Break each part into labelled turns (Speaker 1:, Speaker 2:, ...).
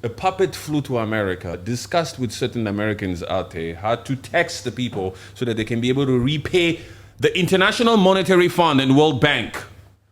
Speaker 1: a puppet flew to America, discussed with certain Americans out there how to tax the people so that they can be able to repay the International Monetary Fund and World Bank.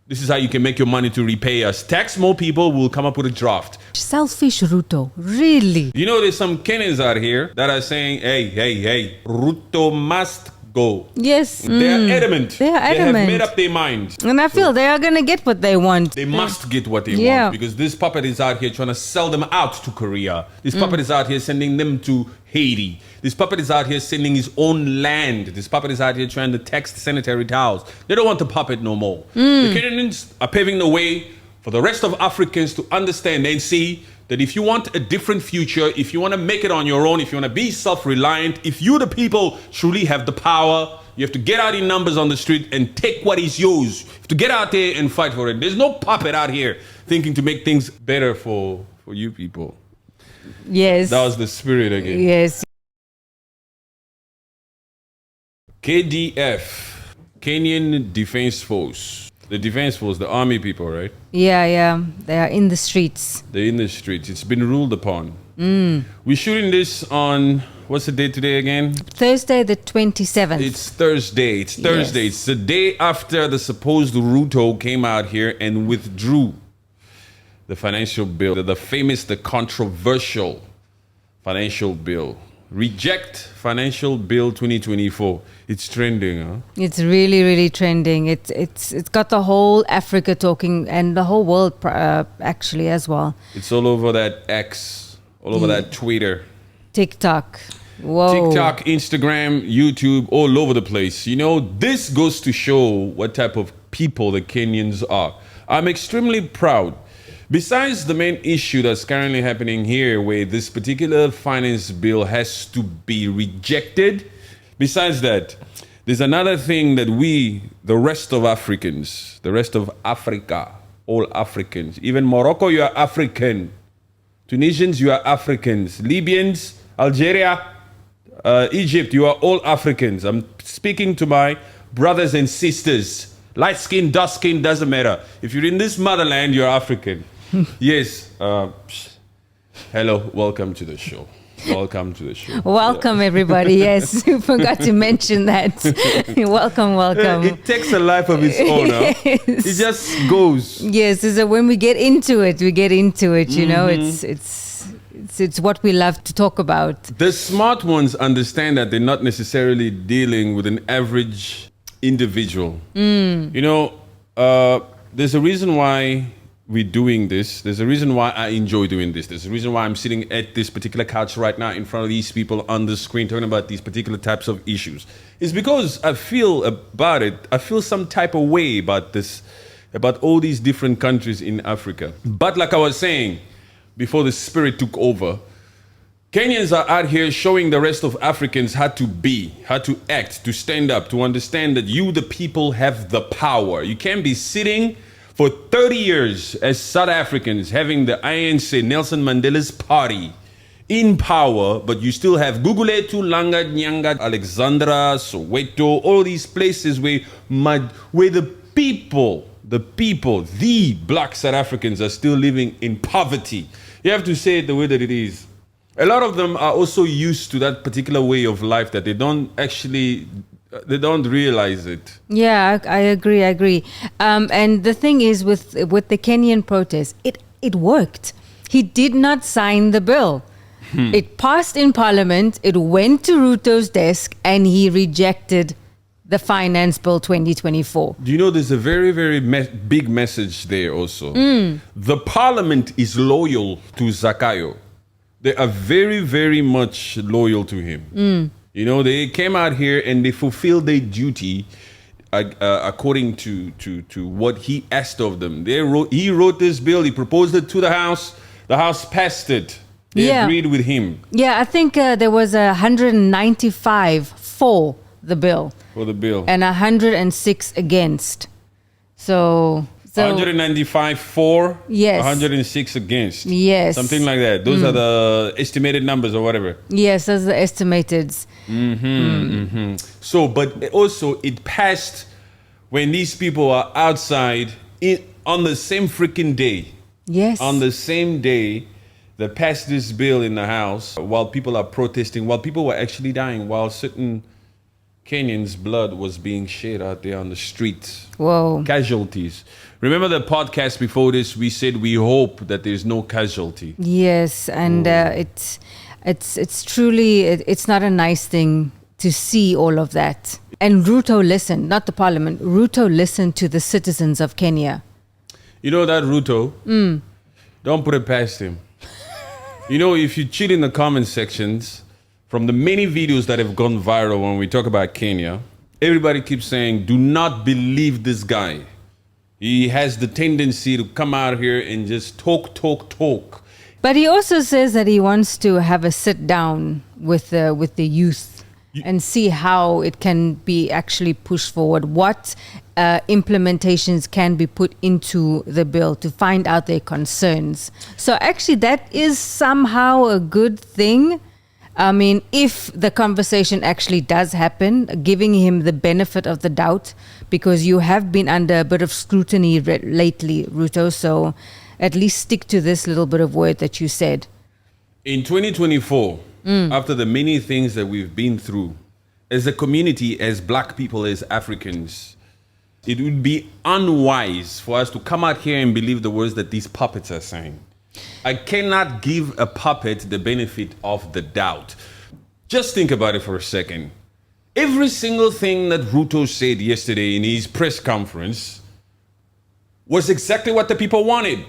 Speaker 1: This is how you can make your money to repay us. Tax more people, we'll come up with a draft.
Speaker 2: Selfish Ruto, really?
Speaker 1: You know, there's some Kenyans out here that are saying, hey, Ruto must go.
Speaker 2: Yes.
Speaker 1: They're adamant.
Speaker 2: They are adamant.
Speaker 1: They have made up their mind.
Speaker 2: And I feel they are going to get what they want.
Speaker 1: They must get what they want, because this puppet is out here trying to sell them out to Korea. This puppet is out here sending them to Haiti. This puppet is out here sending his own land. This puppet is out here trying to tax sanitary towels. They don't want the puppet no more. The Kenyans are paving the way for the rest of Africans to understand and see that if you want a different future, if you want to make it on your own, if you want to be self-reliant, if you, the people, truly have the power, you have to get out in numbers on the street and take what is yours. You have to get out there and fight for it. There's no puppet out here thinking to make things better for you people.
Speaker 2: Yes.
Speaker 1: That was the spirit again.
Speaker 2: Yes.
Speaker 1: KDF, Kenyan Defense Force. The Defense Force, the army people, right?
Speaker 2: Yeah. They are in the streets.
Speaker 1: They're in the streets. It's been ruled upon. We're shooting this on, what's the date today again?
Speaker 2: Thursday the 27th.
Speaker 1: It's Thursday. It's Thursday.
Speaker 2: Yes.
Speaker 1: It's the day after the supposed Ruto came out here and withdrew the financial bill, the controversial financial bill. Reject Financial Bill 2024. It's trending, huh?
Speaker 2: It's really, really trending. It's got the whole Africa talking and the whole world actually as well.
Speaker 1: It's all over that X, all over that Twitter.
Speaker 2: TikTok. Whoa.
Speaker 1: TikTok, Instagram, YouTube, all over the place. You know, this goes to show what type of people the Kenyans are. I'm extremely proud. Besides the main issue that's currently happening here, where this particular finance bill has to be rejected, besides that, there's another thing that we, the rest of Africans, the rest of Africa, all Africans, even Morocco, you are African. Tunisians, you are Africans. Libyans, Algeria, Egypt, you are all Africans. I'm speaking to my brothers and sisters. Light skin, dark skin, doesn't matter. If you're in this motherland, you're African. Yes. Hello, welcome to the show. Welcome to the show.
Speaker 2: Welcome, everybody. Yes, you forgot to mention that. welcome.
Speaker 1: It takes a life of its own. Huh?
Speaker 2: Yes.
Speaker 1: It just goes.
Speaker 2: Yes, so when we get into it, you know, it's what we love to talk about.
Speaker 1: The smart ones understand that they're not necessarily dealing with an average individual. You know, there's a reason why we're doing this. There's a reason why I enjoy doing this. There's a reason why I'm sitting at this particular couch right now in front of these people on the screen talking about these particular types of issues. It's because I feel about it. I feel some type of way about this, about all these different countries in Africa. But like I was saying, before the spirit took over, Kenyans are out here showing the rest of Africans how to be, how to act, to stand up, to understand that you, the people, have the power. You can't be sitting for 30 years as South Africans having the ANC, Nelson Mandela's party, in power, but you still have Guguletu, Langa, Nyanga, Alexandra, Soweto, all these places where the people, the black South Africans are still living in poverty. You have to say it the way that it is. A lot of them are also used to that particular way of life that they don't realize it.
Speaker 2: Yeah, I agree. And the thing is with the Kenyan protests, it worked. He did not sign the bill. It passed in Parliament, it went to Ruto's desk, and he rejected the Finance Bill 2024.
Speaker 1: Do you know there's a very, very big message there also? The Parliament is loyal to ZAKAYO. They are very, very much loyal to him. You know, they came out here and they fulfilled their duty according to what he asked of them. He wrote this bill, he proposed it to the House passed it. They agreed with him.
Speaker 2: Yeah, I think there was 195 for the bill.
Speaker 1: For the bill.
Speaker 2: And 106 against. So
Speaker 1: 195 for,
Speaker 2: yes.
Speaker 1: 106 against.
Speaker 2: Yes.
Speaker 1: Something like that. Those are the estimated numbers or whatever.
Speaker 2: Yes, those are the estimated.
Speaker 1: So, but also it passed when these people are outside on the same freaking day.
Speaker 2: Yes.
Speaker 1: On the same day They passed this bill in the House while people are protesting, while people were actually dying, while certain Kenyans' blood was being shed out there on the streets.
Speaker 2: Whoa.
Speaker 1: Casualties. Remember the podcast before this, we said we hope that there's no casualty.
Speaker 2: Yes, and it's truly, it's not a nice thing to see all of that. And Ruto listened, not the parliament, Ruto listened to the citizens of Kenya.
Speaker 1: You know that Ruto? Don't put it past him. You know, if you cheat in the comment sections, from the many videos that have gone viral when we talk about Kenya, everybody keeps saying, do not believe this guy. He has the tendency to come out here and just talk.
Speaker 2: But he also says that he wants to have a sit down with the youth and see how it can be actually pushed forward. What implementations can be put into the bill to find out their concerns. So actually that is somehow a good thing. I mean, if the conversation actually does happen, giving him the benefit of the doubt, because you have been under a bit of scrutiny lately, Ruto, so at least stick to this little bit of word that you said.
Speaker 1: In 2024, after the many things that we've been through, as a community, as black people, as Africans, it would be unwise for us to come out here and believe the words that these puppets are saying. I cannot give a puppet the benefit of the doubt. Just think about it for a second. Every single thing that Ruto said yesterday in his press conference was exactly what the people wanted.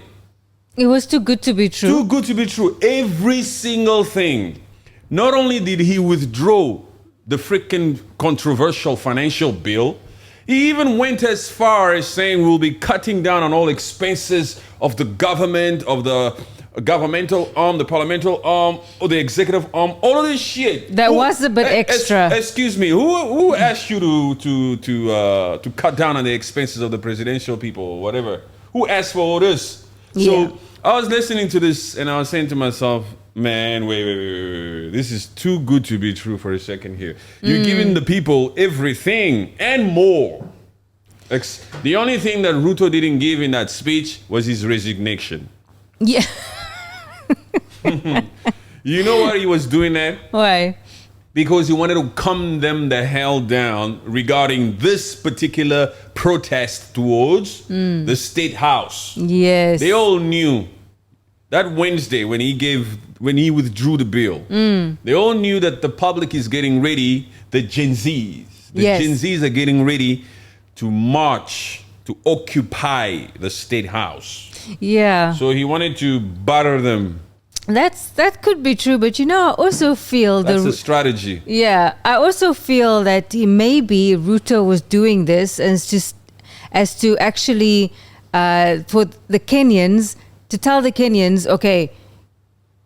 Speaker 2: It was too good to be true.
Speaker 1: Too good to be true. Every single thing. Not only did he withdraw the freaking controversial financial bill, he even went as far as saying we'll be cutting down on all expenses of the government, of the governmental arm, the parliamentary arm, or the executive arm, all of this shit.
Speaker 2: That was a bit extra.
Speaker 1: Excuse me, who asked you to cut down on the expenses of the presidential people or whatever? Who asked for all this?
Speaker 2: Yeah.
Speaker 1: So I was listening to this and I was saying to myself, man, wait. This is too good to be true for a second here. You're giving the people everything and more. The only thing that Ruto didn't give in that speech was his resignation.
Speaker 2: Yeah.
Speaker 1: You know why he was doing that?
Speaker 2: Why?
Speaker 1: Because he wanted to calm them the hell down regarding this particular protest towards the State House.
Speaker 2: Yes.
Speaker 1: They all knew that Wednesday when he withdrew the bill. They all knew that the public is getting ready, the Gen Zs. Gen Zs are getting ready to march, to occupy the State House.
Speaker 2: Yeah.
Speaker 1: So he wanted to batter them.
Speaker 2: That could be true, but you know, I also feel
Speaker 1: That's a strategy.
Speaker 2: Yeah, I also feel that maybe Ruto was doing this as to actually for the Kenyans, to tell the Kenyans, okay,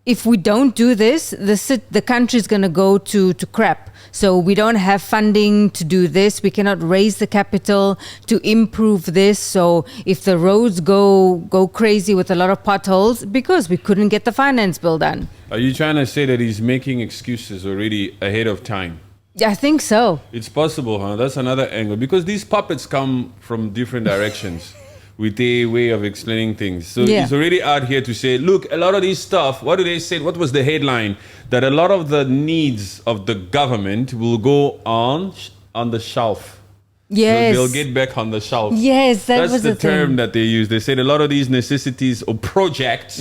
Speaker 2: if we don't do this, the country's going to go to crap. So we don't have funding to do this. We cannot raise the capital to improve this. So if the roads go crazy with a lot of potholes, because we couldn't get the finance bill done.
Speaker 1: Are you trying to say that he's making excuses already ahead of time?
Speaker 2: I think so.
Speaker 1: It's possible, huh? That's another angle. Because these puppets come from different directions with their way of explaining things. So he's already out here to say, look, a lot of this stuff, what do they say? What was the headline? That a lot of the needs of the government will go on the shelf.
Speaker 2: Yes.
Speaker 1: They'll get back on the shelf.
Speaker 2: Yes,
Speaker 1: that's was the term that they use. They said a lot of these necessities or projects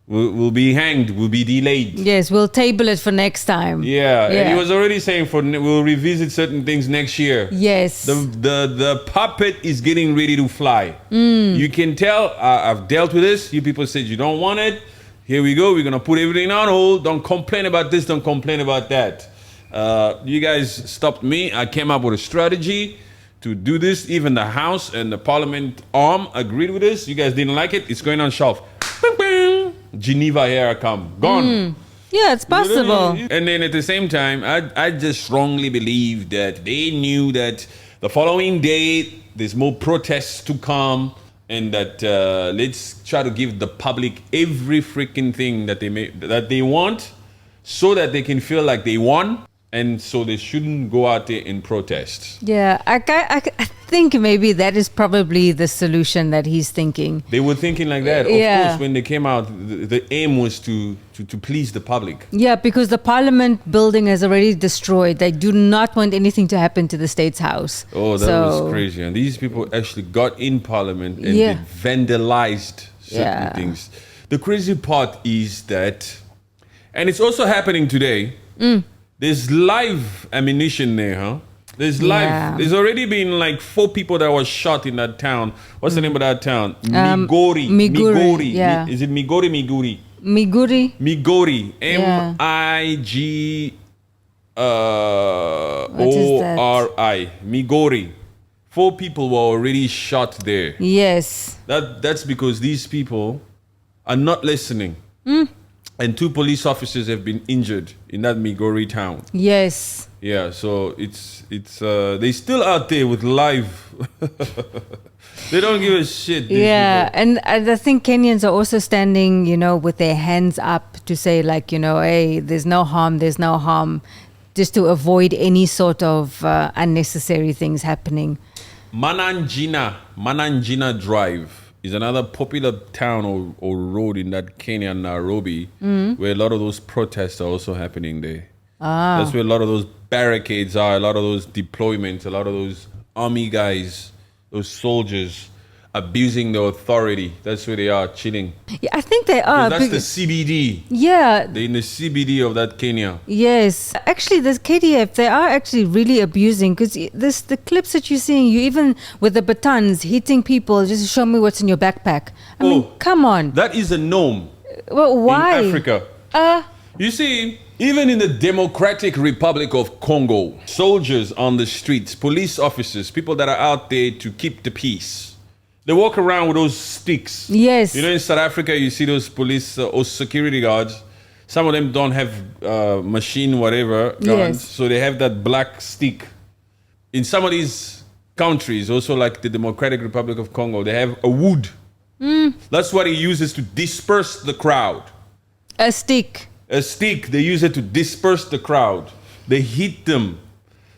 Speaker 1: will be hanged, will be delayed.
Speaker 2: Yes, we'll table it for next time.
Speaker 1: Yeah. And he was already saying we'll revisit certain things next year.
Speaker 2: Yes.
Speaker 1: The puppet is getting ready to fly. You can tell, I've dealt with this. You people said you don't want it. Here we go. We're going to put everything on hold. Don't complain about this. Don't complain about that. You guys stopped me. I came up with a strategy to do this. Even the House and the Parliament arm agreed with this. You guys didn't like it. It's going on shelf. Bing, bing. Geneva, here I come. Gone.
Speaker 2: Yeah, it's possible.
Speaker 1: And then at the same time, I just strongly believe that they knew that the following day, there's more protests to come. And that let's try to give the public every freaking thing that they want, so that they can feel like they won, and so they shouldn't go out there and protest.
Speaker 2: Yeah, think maybe that is probably the solution that he's thinking.
Speaker 1: They were thinking like that. Of course, when they came out, the aim was to please the public.
Speaker 2: Yeah, because the Parliament building is already destroyed. They do not want anything to happen to the State's House.
Speaker 1: Oh, that was crazy. And these people actually got in Parliament and they vandalized certain things. The crazy part is that, and it's also happening today, there's live ammunition there, huh? There's live. There's already been like 4 people that were shot in that town. What's the name of that town? Migori.
Speaker 2: Migori. Yeah.
Speaker 1: Is it Migori, Miguri?
Speaker 2: Migori.
Speaker 1: Migori. MIG ORI. Migori. 4 people were already shot there.
Speaker 2: Yes.
Speaker 1: That's because these people are not listening. And 2 police officers have been injured in that Migori town.
Speaker 2: Yes.
Speaker 1: Yeah, so it's they still out there with live. They don't give a shit.
Speaker 2: Yeah, and I think Kenyans are also standing, with their hands up to say like, hey, there's no harm, just to avoid any sort of unnecessary things happening.
Speaker 1: Mananjina Drive is another popular town or road in that Kenya, Nairobi, where a lot of those protests are also happening there. That's where a lot of those barricades are, a lot of those deployments, a lot of those army guys, those soldiers abusing the authority. That's where they are chilling.
Speaker 2: Yeah, I think they are.
Speaker 1: That's the CBD.
Speaker 2: Yeah.
Speaker 1: They're in the CBD of that Kenya.
Speaker 2: Yes. Actually, this KDF, they are actually really abusing, because the clips that you're seeing, you even with the batons hitting people, just show me what's in your backpack. I mean, come on.
Speaker 1: That is a norm.
Speaker 2: Well, why?
Speaker 1: In Africa. You see, even in the Democratic Republic of Congo, soldiers on the streets, police officers, people that are out there to keep the peace, they walk around with those sticks.
Speaker 2: Yes.
Speaker 1: In South Africa, you see those police or security guards. Some of them don't have machine whatever guns, so they have that black stick. In some of these countries, also like the Democratic Republic of Congo, they have a wood. That's what he uses to disperse the crowd.
Speaker 2: A stick.
Speaker 1: A stick. They use it to disperse the crowd. They hit them.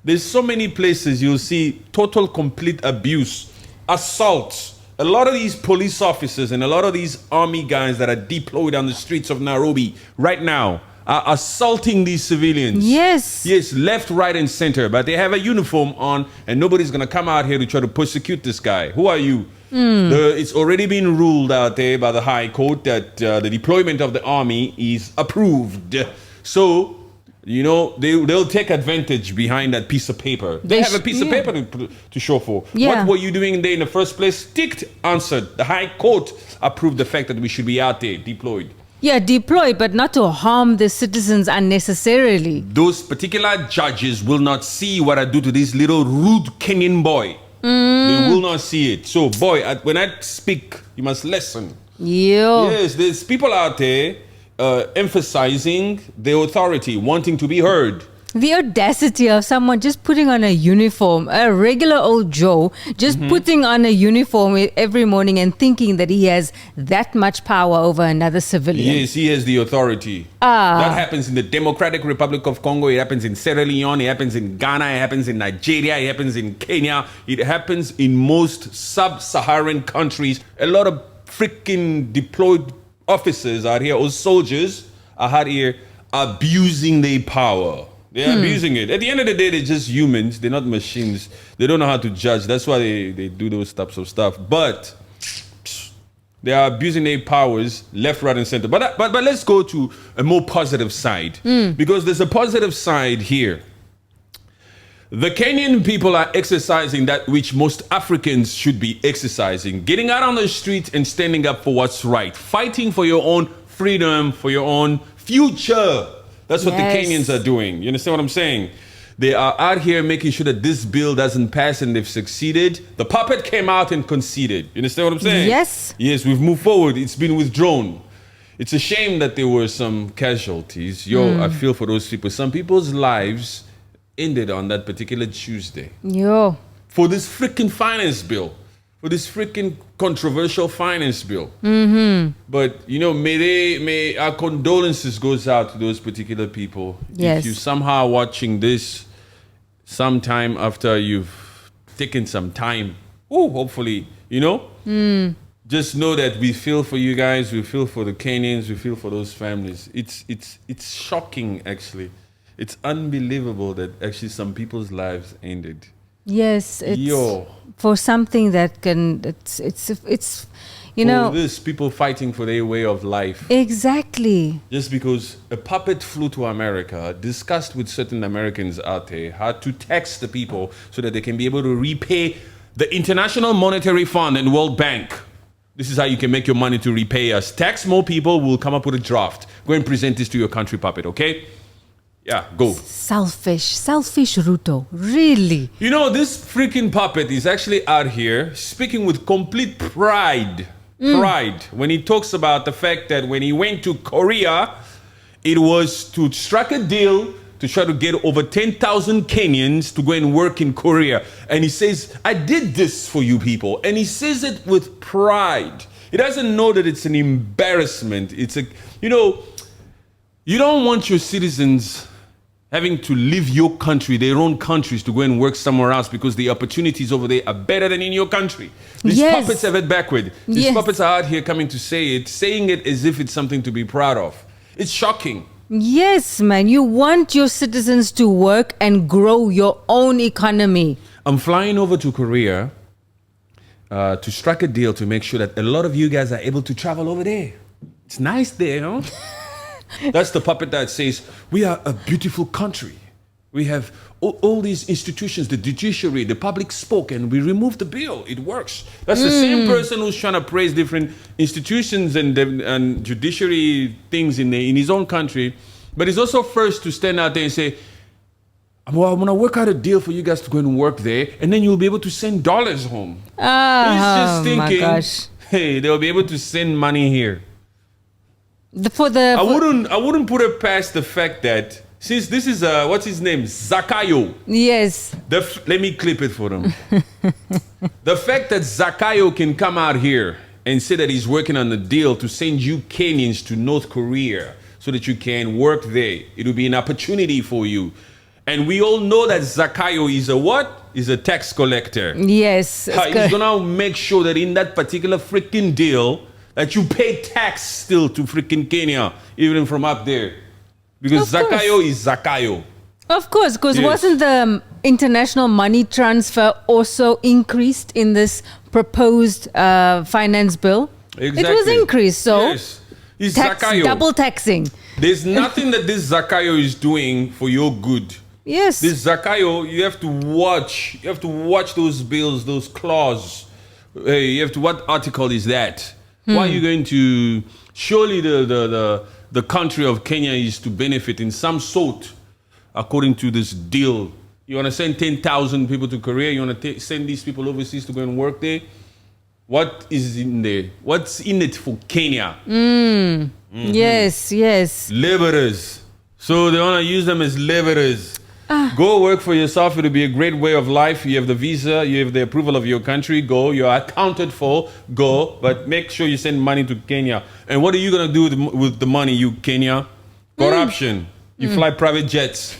Speaker 1: There's so many places you'll see total, complete abuse, assaults. A lot of these police officers and a lot of these army guys that are deployed on the streets of Nairobi right now are assaulting these civilians.
Speaker 2: Yes.
Speaker 1: Yes, left, right, and center. But they have a uniform on, and nobody's going to come out here to try to persecute this guy. Who are you? It's already been ruled out there by the High Court that the deployment of the army is approved. So, they'll take advantage behind that piece of paper. They have a piece of paper to show for.
Speaker 2: Yeah.
Speaker 1: What were you doing there in the first place? Ticked, answered. The High Court approved the fact that we should be out there deployed.
Speaker 2: Yeah, deployed, but not to harm the citizens unnecessarily.
Speaker 1: Those particular judges will not see what I do to this little rude Kenyan boy. They will not see it. So, boy, when I speak, you must listen. Yes, there's people out there emphasizing the authority, wanting to be heard.
Speaker 2: The audacity of someone just putting on a uniform, a regular old Joe, just putting on a uniform every morning and thinking that he has that much power over another civilian.
Speaker 1: Yes, he has the authority. That happens in the Democratic Republic of Congo. It happens in Sierra Leone. It happens in Ghana. It happens in Nigeria. It happens in Kenya. It happens in most sub-Saharan countries. A lot of freaking deployed officers out here, or soldiers are out here abusing their power. They're abusing it. At the end of the day, they're just humans. They're not machines. They don't know how to judge. That's why they do those types of stuff. But they are abusing their powers left, right, and center. But let's go to a more positive side. Because there's a positive side here. The Kenyan people are exercising that which most Africans should be exercising. Getting out on the street and standing up for what's right. Fighting for your own freedom, for your own future. That's what the Kenyans are doing. You understand what I'm saying? They are out here making sure that this bill doesn't pass, and they've succeeded. The puppet came out and conceded. You understand what I'm saying?
Speaker 2: Yes.
Speaker 1: Yes, we've moved forward. It's been withdrawn. It's a shame that there were some casualties. I feel for those people. Some people's lives ended on that particular Tuesday. For this freaking finance bill. For this freaking controversial finance bill. But, may our condolences goes out to those particular people.
Speaker 2: Yes.
Speaker 1: If you're somehow watching this sometime after you've taken some time. Oh, hopefully, just know that we feel for you guys. We feel for the Kenyans. We feel for those families. It's shocking, actually. It's unbelievable that actually some people's lives ended.
Speaker 2: Yes, it's for something that can. It's
Speaker 1: this people fighting for their way of life.
Speaker 2: Exactly.
Speaker 1: Just because a puppet flew to America, discussed with certain Americans out there how to tax the people so that they can be able to repay the International Monetary Fund and World Bank. This is how you can make your money to repay us. Tax more people, we'll come up with a draft. Go and present this to your country, puppet, okay? Yeah, go.
Speaker 2: Selfish Ruto, really.
Speaker 1: This freaking puppet is actually out here speaking with complete pride. Pride. When he talks about the fact that when he went to Korea, it was to strike a deal to try to get over 10,000 Kenyans to go and work in Korea. And he says, I did this for you people. And he says it with pride. He doesn't know that it's an embarrassment. You don't want your citizens having to leave your country, their own countries, to go and work somewhere else because the opportunities over there are better than in your country. These puppets have it backward. These puppets are out here coming to saying it as if it's something to be proud of. It's shocking.
Speaker 2: Yes, man. You want your citizens to work and grow your own economy.
Speaker 1: I'm flying over to Korea to strike a deal to make sure that a lot of you guys are able to travel over there. It's nice there, huh? That's the puppet that says, we are a beautiful country. We have all these institutions, the judiciary, the public spoke, and we removed the bill. It works. That's the same person who's trying to praise different institutions and judiciary things in his own country. But he's also first to stand out there and say, well, I'm going to work out a deal for you guys to go and work there, and then you'll be able to send dollars home. He's just thinking, hey, they'll be able to send money here. I wouldn't put it past the fact that since this is what's his name, ZAKAYO.
Speaker 2: Yes.
Speaker 1: Let me clip it for them. The fact that ZAKAYO can come out here and say that he's working on a deal to send you Kenyans to North Korea so that you can work there. It will be an opportunity for you. And we all know that ZAKAYO is a what? Is a tax collector.
Speaker 2: Yes.
Speaker 1: He's gonna make sure that in that particular freaking deal that you pay tax still to freaking Kenya, even from up there. Because ZAKAYO is ZAKAYO.
Speaker 2: Of course, because wasn't the international money transfer also increased in this proposed finance bill?
Speaker 1: Exactly.
Speaker 2: It was increased, so
Speaker 1: It's ZAKAYO.
Speaker 2: Double taxing.
Speaker 1: There's nothing that this ZAKAYO is doing for your good.
Speaker 2: Yes.
Speaker 1: This ZAKAYO, you have to watch. You have to watch those bills, those clauses. You have to. What article is that? Why are you going to? Surely the country of Kenya is to benefit in some sort, according to this deal. You want to send 10,000 people to Korea? You want to send these people overseas to go and work there? What is in there? What's in it for Kenya?
Speaker 2: Yes.
Speaker 1: Laborers. So they want to use them as laborers. Go work for yourself. It'll be a great way of life. You have the visa. You have the approval of your country. Go. You're accounted for. Go. But make sure you send money to Kenya. And what are you going to do with the money, you Kenya? Corruption. You fly private jets.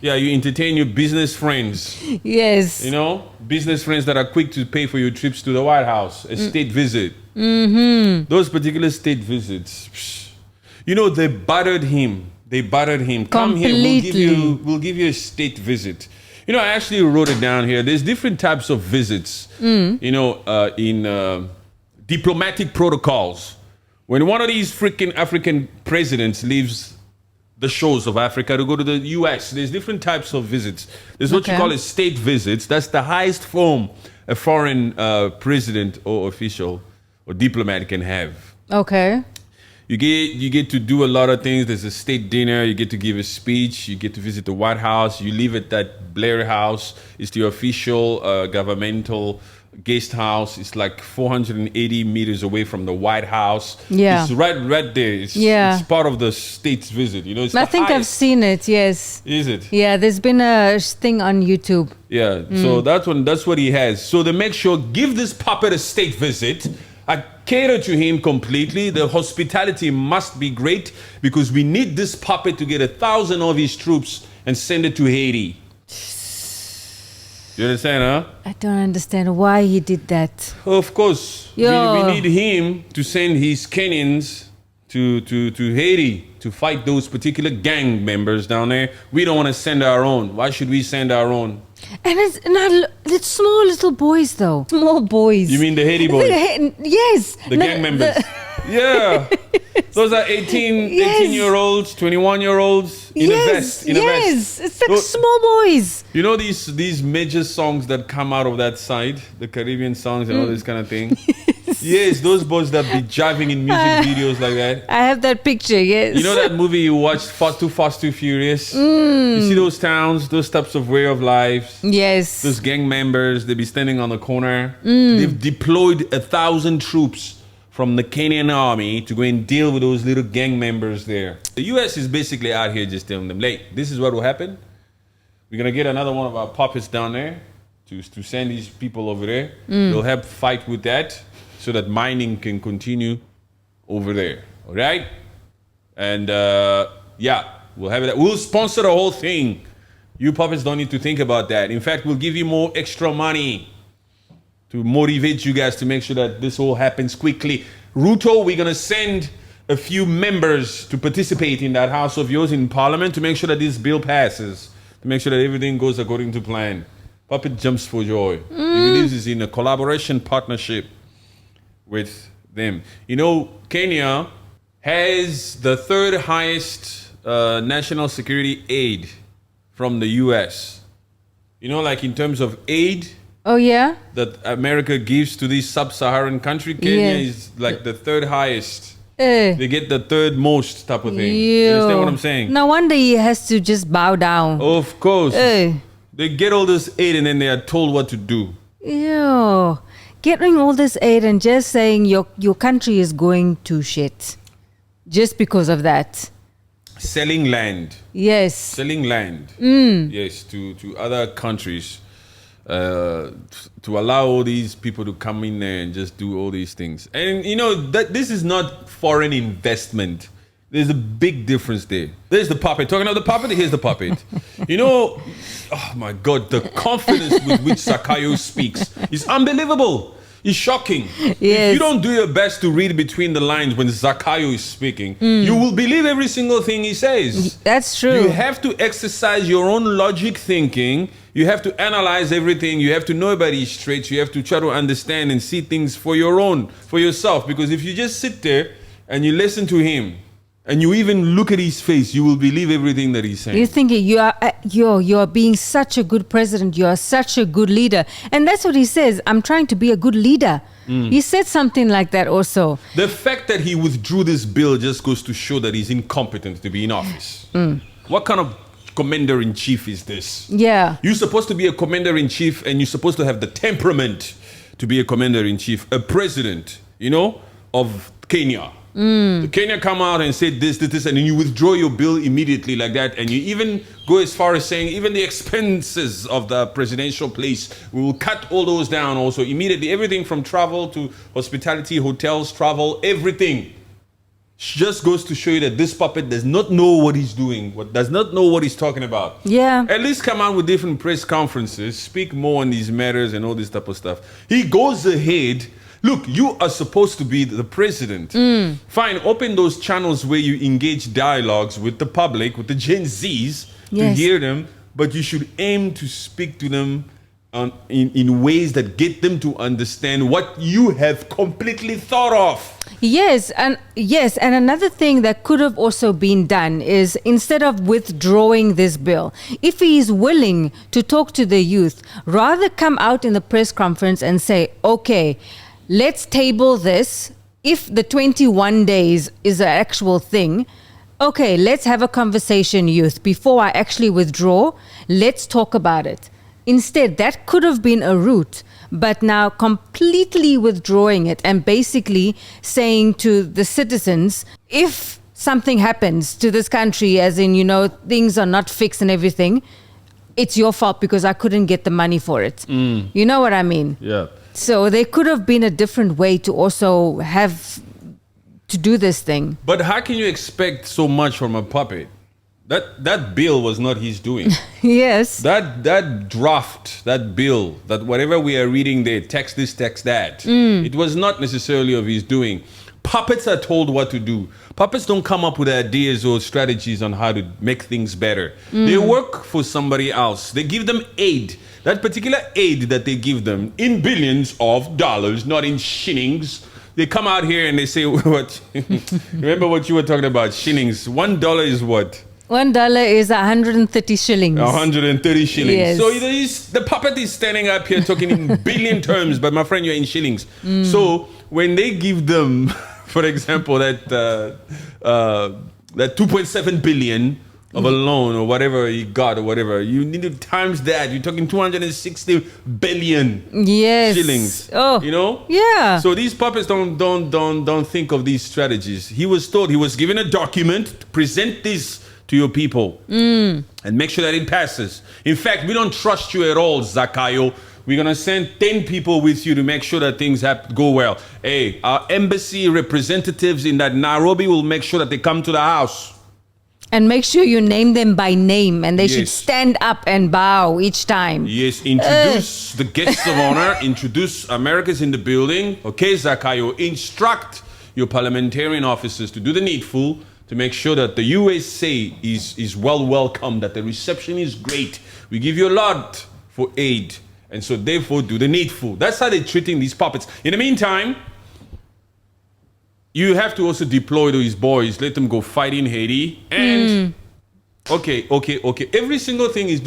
Speaker 1: Yeah, you entertain your business friends.
Speaker 2: Yes.
Speaker 1: You know, business friends that are quick to pay for your trips to the White House, a state visit. Those particular state visits, they buttered him. Come here, we'll give you a state visit. I actually wrote it down here. There's different types of visits, in diplomatic protocols. When one of these freaking African presidents leaves the shores of Africa to go to the US, there's different types of visits. There's what you call as state visits. That's the highest form a foreign president or official or diplomat can have.
Speaker 2: Okay.
Speaker 1: You get to do a lot of things. There's a state dinner. You get to give a speech. You get to visit the White House. You live at that Blair House. It's the official governmental guest house. It's like 480 meters away from the White House.
Speaker 2: Yeah.
Speaker 1: It's right there. It's part of the state's visit. It's
Speaker 2: I think I've seen it, yes.
Speaker 1: Is it?
Speaker 2: Yeah, there's been a thing on YouTube.
Speaker 1: Yeah, so that's what he has. So they make sure, give this puppet a state visit. I cater to him completely. The hospitality must be great because we need this puppet to get 1,000 of his troops and send it to Haiti. You understand, huh?
Speaker 2: I don't understand why he did that.
Speaker 1: Of course. We need him to send his Kenyans to Haiti to fight those particular gang members down there. We don't want to send our own. Why should we send our own?
Speaker 2: And it's small little boys, though. Small boys.
Speaker 1: You mean the Haiti boys?
Speaker 2: Yes.
Speaker 1: The gang members. Yeah. Those are 18-year-olds, 21-year-olds in a vest.
Speaker 2: Yes. It's like small boys.
Speaker 1: You know these major songs that come out of that side, the Caribbean songs and all this kind of thing? Yes, those boys that be jiving in music videos like that.
Speaker 2: I have that picture, yes.
Speaker 1: You know that movie you watched, Too Fast, Too Furious? You see those towns, those types of way of life?
Speaker 2: Yes.
Speaker 1: Those gang members, they be standing on the corner. They've deployed 1,000 troops from the Kenyan army to go and deal with those little gang members there. The US is basically out here just telling them, hey, this is what will happen. We're going to get another one of our puppets down there to send these people over there. They'll help fight with that so that mining can continue over there. All right? And we'll have it. We'll sponsor the whole thing. You puppets don't need to think about that. In fact, we'll give you more extra money to motivate you guys to make sure that this all happens quickly. Ruto, we're going to send a few members to participate in that house of yours in Parliament to make sure that this bill passes, to make sure that everything goes according to plan. Puppet jumps for joy. He believes he's in a collaboration partnership with them. You know, Kenya has the third highest national security aid from the US. You know, like in terms of aid,
Speaker 2: oh, yeah?
Speaker 1: that America gives to this sub-Saharan country, Kenya is like the third highest. They get the third most type of thing. You understand what I'm saying?
Speaker 2: No wonder he has to just bow down.
Speaker 1: Of course. They get all this aid and then they are told what to do.
Speaker 2: Ew. Getting all this aid and just saying your country is going to shit. Just because of that.
Speaker 1: Selling land.
Speaker 2: Yes.
Speaker 1: Selling land. Yes, to other countries. To allow all these people to come in there and just do all these things. And you know that this is not foreign investment. There's a big difference there. There's the puppet. Talking about the puppet, here's the puppet. You know, oh my God, the confidence with which ZAKAYO speaks is unbelievable. It's shocking.
Speaker 2: Yes.
Speaker 1: If you don't do your best to read between the lines when ZAKAYO is speaking, you will believe every single thing he says.
Speaker 2: That's true.
Speaker 1: You have to exercise your own logic thinking. You have to analyze everything. You have to know about his traits. You have to try to understand and see things for yourself. Because if you just sit there and you listen to him, and you even look at his face, you will believe everything that he's saying.
Speaker 2: You're thinking you're being such a good president. You are such a good leader, and that's what he says. I'm trying to be a good leader. He said something like that also.
Speaker 1: The fact that he withdrew this bill just goes to show that he's incompetent to be in office. What kind of commander-in-chief is this?
Speaker 2: Yeah,
Speaker 1: you're supposed to be a commander-in-chief, and you're supposed to have the temperament to be a commander-in-chief, a president, of Kenya. The Kenya come out and say this, and then you withdraw your bill immediately like that, and you even go as far as saying even the expenses of the presidential place, we will cut all those down also immediately. Everything from travel to hospitality, hotels, travel, everything. Just goes to show you that this puppet does not know what he's doing, does not know what he's talking about.
Speaker 2: Yeah.
Speaker 1: At least come out with different press conferences, speak more on these matters and all this type of stuff. He goes ahead. Look, you are supposed to be the president. Fine, open those channels where you engage dialogues with the public, with the Gen Zs, to hear them, but you should aim to speak to them in ways that get them to understand what you have completely thought of.
Speaker 2: Yes, and another thing that could have also been done is, instead of withdrawing this bill, if he is willing to talk to the youth, rather come out in the press conference and say, okay, let's table this. If the 21 days is an actual thing, okay, let's have a conversation, youth. Before I actually withdraw, let's talk about it. Instead, that could have been a route, but now completely withdrawing it and basically saying to the citizens, if something happens to this country, as in, things are not fixed and everything, it's your fault because I couldn't get the money for it. You know what I mean?
Speaker 1: Yeah.
Speaker 2: So there could have been a different way to also have to do this thing.
Speaker 1: But how can you expect so much from a puppet? That bill was not his doing.
Speaker 2: Yes.
Speaker 1: That draft, that bill, that whatever we are reading there, text this, text that, it was not necessarily of his doing. Puppets are told what to do. Puppets don't come up with ideas or strategies on how to make things better. They work for somebody else. They give them aid. That particular aid that they give them in billions of dollars, not in shillings. They come out here and they say, what? Remember what you were talking about, shillings. $1 is what?
Speaker 2: $1 is 130 shillings.
Speaker 1: 130 shillings.
Speaker 2: Yes.
Speaker 1: So the puppet is standing up here talking in billion terms, but my friend, you're in shillings. So when they give them, for example, that 2.7 billion of a loan or whatever he got or whatever, you need to times that. You're talking 260 billion shillings.
Speaker 2: Oh,
Speaker 1: you know?
Speaker 2: Yeah.
Speaker 1: So these puppets don't think of these strategies. He was told, he was given a document to present this to your people and make sure that it passes. In fact, we don't trust you at all, ZAKAYO. We're going to send 10 people with you to make sure that things go well. Hey, our embassy representatives in that Nairobi will make sure that they come to the house.
Speaker 2: And make sure you name them by name, and they should stand up and bow each time.
Speaker 1: Yes, introduce the guests of honor, introduce Americans in the building. Okay, ZAKAYO, instruct your parliamentarian officers to do the needful to make sure that the USA is well welcomed, that the reception is great. We give you a lot for aid, and so therefore do the needful. That's how they're treating these puppets. In the meantime, you have to also deploy these boys, let them go fight in Haiti. And okay. Every single thing is,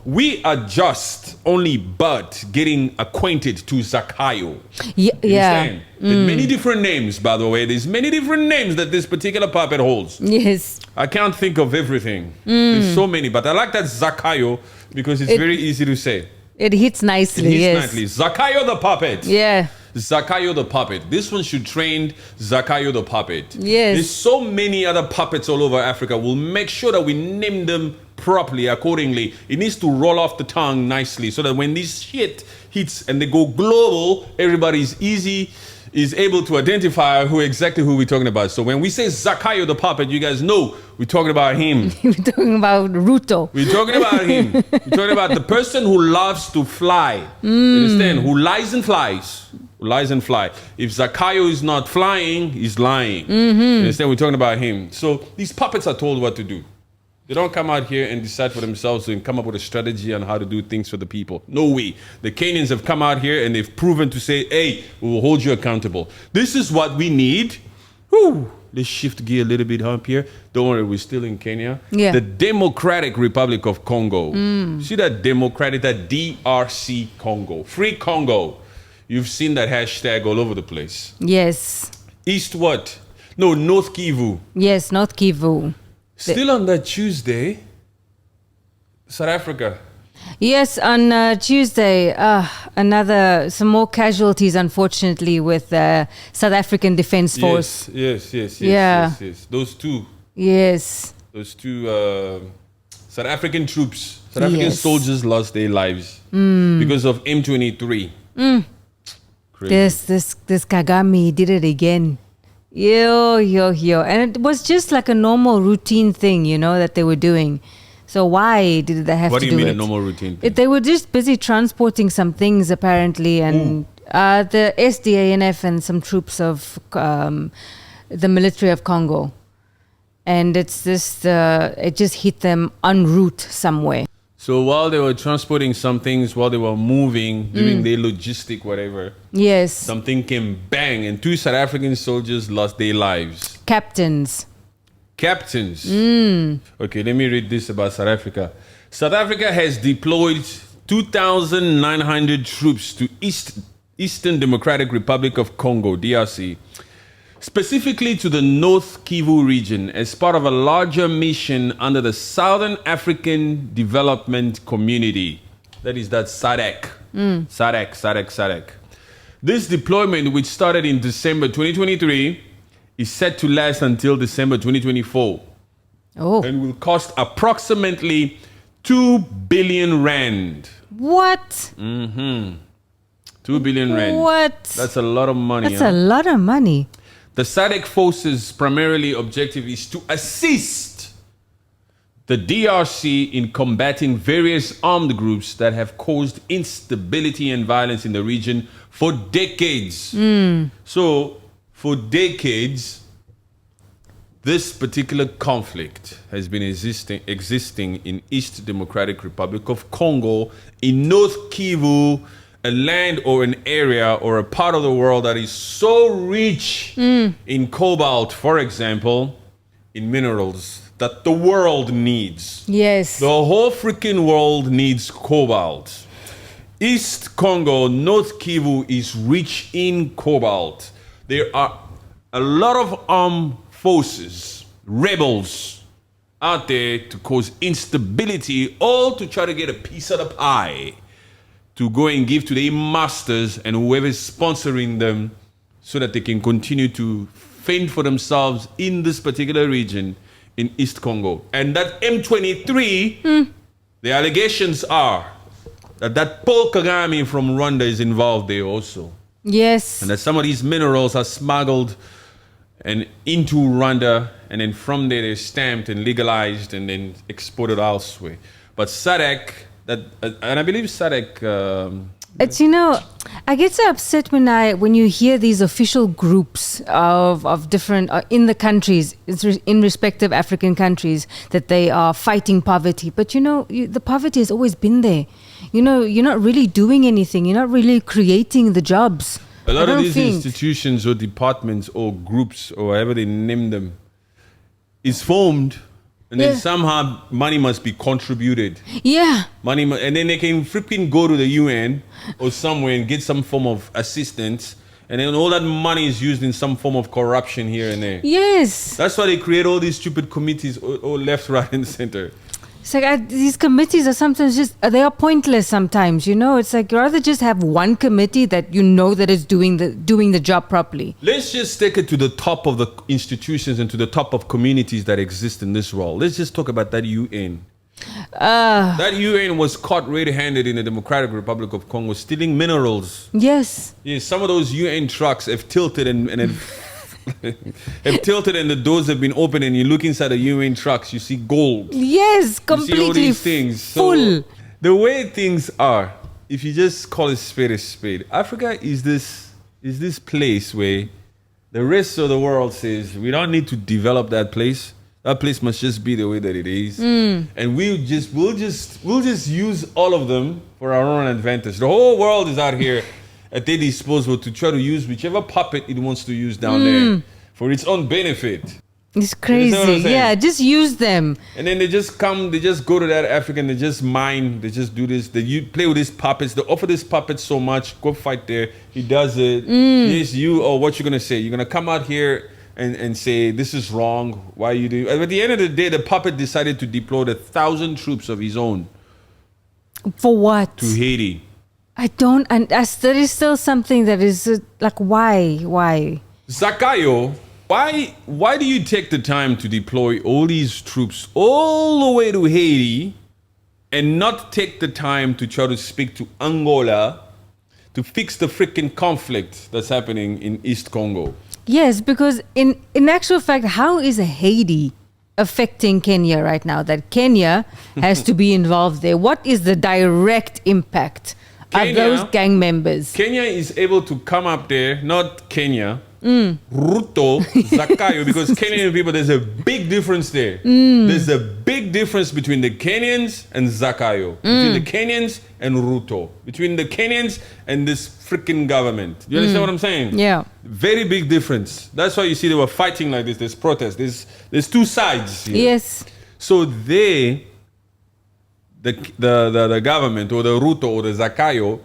Speaker 1: we are just only but getting acquainted to ZAKAYO.
Speaker 2: Yeah.
Speaker 1: There's many different names, by the way. There's many different names that this particular puppet holds.
Speaker 2: Yes.
Speaker 1: I can't think of everything. There's so many, but I like that ZAKAYO because it's very easy to say.
Speaker 2: It hits nicely.
Speaker 1: It hits nicely. ZAKAYO the puppet.
Speaker 2: Yeah.
Speaker 1: ZAKAYO the puppet. This one should train ZAKAYO the puppet.
Speaker 2: Yes.
Speaker 1: There's so many other puppets all over Africa. We'll make sure that we name them properly, accordingly. It needs to roll off the tongue nicely so that when this shit hits and they go global, everybody's is able to identify who we're talking about. So when we say ZAKAYO the puppet, you guys know we're talking about him.
Speaker 2: We're talking about Ruto.
Speaker 1: We're talking about him. We're talking about the person who loves to fly. You understand? Who lies and flies. Lies and fly. If ZAKAYO is not flying, he's lying. You understand? We're talking about him. So these puppets are told what to do. They don't come out here and decide for themselves and come up with a strategy on how to do things for the people. No way. The Kenyans have come out here and they've proven to say, hey, we will hold you accountable. This is what we need. Whew. Let's shift gear a little bit up here. Don't worry, we're still in Kenya.
Speaker 2: Yeah.
Speaker 1: The Democratic Republic of Congo. See that Democratic, that DRC Congo. Free Congo. You've seen that hashtag all over the place.
Speaker 2: Yes.
Speaker 1: East what? No, North Kivu.
Speaker 2: Yes, North Kivu.
Speaker 1: Still on that Tuesday, South Africa.
Speaker 2: Yes, on Tuesday, some more casualties, unfortunately, with South African Defence Force.
Speaker 1: Yes. Those two.
Speaker 2: Yes.
Speaker 1: Those two South African troops, South African soldiers lost their lives because of M23.
Speaker 2: This Kagame did it again. Yo. And it was just like a normal routine thing, that they were doing. So why did they have to do it?
Speaker 1: What do you mean a normal routine thing?
Speaker 2: They were just busy transporting some things, apparently, and the SDANF and some troops of the military of Congo. And it's just, it just hit them en route somewhere.
Speaker 1: So while they were transporting some things, while they were moving, doing their logistic, whatever,
Speaker 2: yes,
Speaker 1: something came bang, and 2 South African soldiers lost their lives.
Speaker 2: Captains.
Speaker 1: Okay, let me read this about South Africa. South Africa has deployed 2,900 troops to Eastern Democratic Republic of Congo, DRC, specifically to the North Kivu region as part of a larger mission under the Southern African Development Community. That is that SADC. SADC. This deployment, which started in December 2023, is set to last until December 2024.
Speaker 2: Oh.
Speaker 1: And will cost approximately 2 billion rand.
Speaker 2: What?
Speaker 1: 2 billion rand.
Speaker 2: What?
Speaker 1: That's a lot of money.
Speaker 2: That's a lot of money.
Speaker 1: The SADC forces' primarily objective is to assist the DRC in combating various armed groups that have caused instability and violence in the region for decades. So, for decades, this particular conflict has been existing in East Democratic Republic of Congo, in North Kivu, a land or an area or a part of the world that is so rich in cobalt, for example, in minerals that the world needs.
Speaker 2: Yes.
Speaker 1: The whole freaking world needs cobalt. East Congo, North Kivu is rich in cobalt. There are a lot of armed forces, rebels out there to cause instability, all to try to get a piece of the pie to go and give to their masters and whoever is sponsoring them so that they can continue to fend for themselves in this particular region in East Congo. And that M23, the allegations are that Paul Kagame from Rwanda is involved there also.
Speaker 2: Yes.
Speaker 1: And that some of these minerals are smuggled and into Rwanda, and then from there they're stamped and legalized and then exported elsewhere. But SADC, and I believe SADC...
Speaker 2: It's, I get so upset when you hear these official groups of different in the countries, in respective African countries, that they are fighting poverty. But the poverty has always been there. You're not really doing anything. You're not really creating the jobs.
Speaker 1: A lot of these institutions or departments or groups or whatever they name them is formed. And then somehow money must be contributed.
Speaker 2: Yeah.
Speaker 1: And then they can freaking go to the UN or somewhere and get some form of assistance. And then all that money is used in some form of corruption here and there.
Speaker 2: Yes.
Speaker 1: That's why they create all these stupid committees, all left, right, and center.
Speaker 2: It's like these committees are sometimes they are pointless sometimes, It's like you rather just have one committee that that is doing the job properly.
Speaker 1: Let's just take it to the top of the institutions and to the top of communities that exist in this world. Let's just talk about that UN. That UN was caught red-handed in the Democratic Republic of Congo stealing minerals.
Speaker 2: Yes.
Speaker 1: Yes, some of those UN trucks have tilted and the doors have been opened and you look inside the UN trucks, you see gold.
Speaker 2: Yes, completely
Speaker 1: you see all these things.
Speaker 2: full.
Speaker 1: So, the way things are, if you just call a spade, Africa is this place where the rest of the world says we don't need to develop that place. That place must just be the way that it is. And we'll just use all of them for our own advantage. The whole world is out here at their disposal to try to use whichever puppet it wants to use down there for its own benefit.
Speaker 2: It's crazy. Yeah, just use them.
Speaker 1: And then they just go to that African, they just mine, they just do this, they play with these puppets, they offer this puppet so much, go fight there, he does it. Yes, what you gonna say? You're gonna come out here and say, this is wrong, why you do? At the end of the day, the puppet decided to deploy 1,000 troops of his own.
Speaker 2: For what?
Speaker 1: To Haiti.
Speaker 2: I don't, and there is still something that is like, why?
Speaker 1: ZAKAYO, why do you take the time to deploy all these troops all the way to Haiti and not take the time to try to speak to Angola to fix the freaking conflict that's happening in East Congo?
Speaker 2: Yes, because in actual fact, how is Haiti affecting Kenya right now? That Kenya has to be involved there. What is the direct impact? Are those gang members?
Speaker 1: Kenya is able to come up there, not Kenya, Ruto, ZAKAYO, because Kenyan people, there's a big difference there. There's a big difference between the Kenyans and ZAKAYO, between the Kenyans and Ruto, between the Kenyans and this freaking government. You understand what I'm saying?
Speaker 2: Yeah.
Speaker 1: Very big difference. That's why you see they were fighting like this. There's protest. There's two sides here.
Speaker 2: Yes.
Speaker 1: So the government or the Ruto or the ZAKAYO,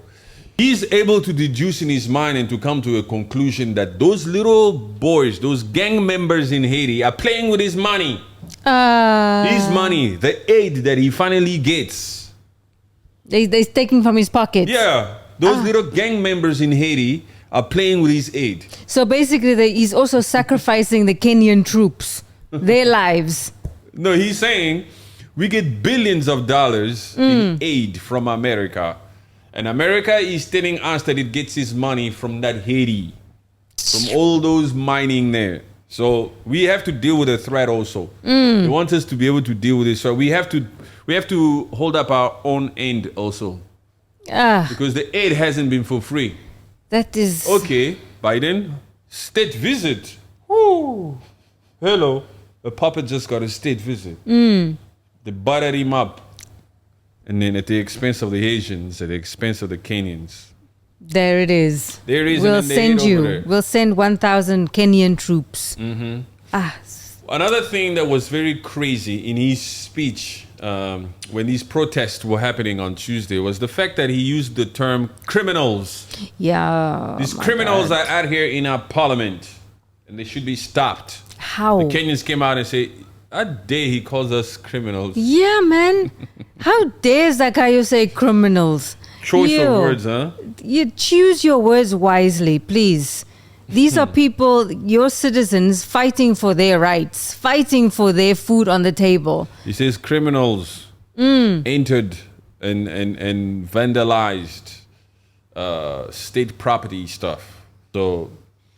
Speaker 1: he's able to deduce in his mind and to come to a conclusion that those little boys, those gang members in Haiti are playing with his money. His money, the aid that he finally gets.
Speaker 2: They're taking from his pocket.
Speaker 1: Yeah. Those little gang members in Haiti are playing with his aid.
Speaker 2: So basically he's also sacrificing the Kenyan troops, their lives.
Speaker 1: No, he's saying we get billions of dollars in aid from America. And America is telling us that it gets its money from that Haiti, from all those mining there. So we have to deal with the threat also. They want us to be able to deal with it. So we have to hold up our own end also. Because the aid hasn't been for free.
Speaker 2: That is...
Speaker 1: Okay, Biden, state visit. Ooh. Hello. A puppet just got a state visit. They buttered him up. And then at the expense of the Asians, at the expense of the Kenyans.
Speaker 2: There it is.
Speaker 1: There it is.
Speaker 2: We'll send you. We'll send 1,000 Kenyan troops.
Speaker 1: Another thing that was very crazy in his speech when these protests were happening on Tuesday was the fact that he used the term criminals.
Speaker 2: Yeah.
Speaker 1: These criminals are out here in our parliament and they should be stopped.
Speaker 2: How?
Speaker 1: The Kenyans came out and say, how dare he calls us criminals?
Speaker 2: Yeah, man. How dare ZAKAYO say criminals?
Speaker 1: Choice of words, huh?
Speaker 2: You choose your words wisely, please. These are people, your citizens, fighting for their rights, fighting for their food on the table.
Speaker 1: He says criminals entered and vandalized state property stuff. So,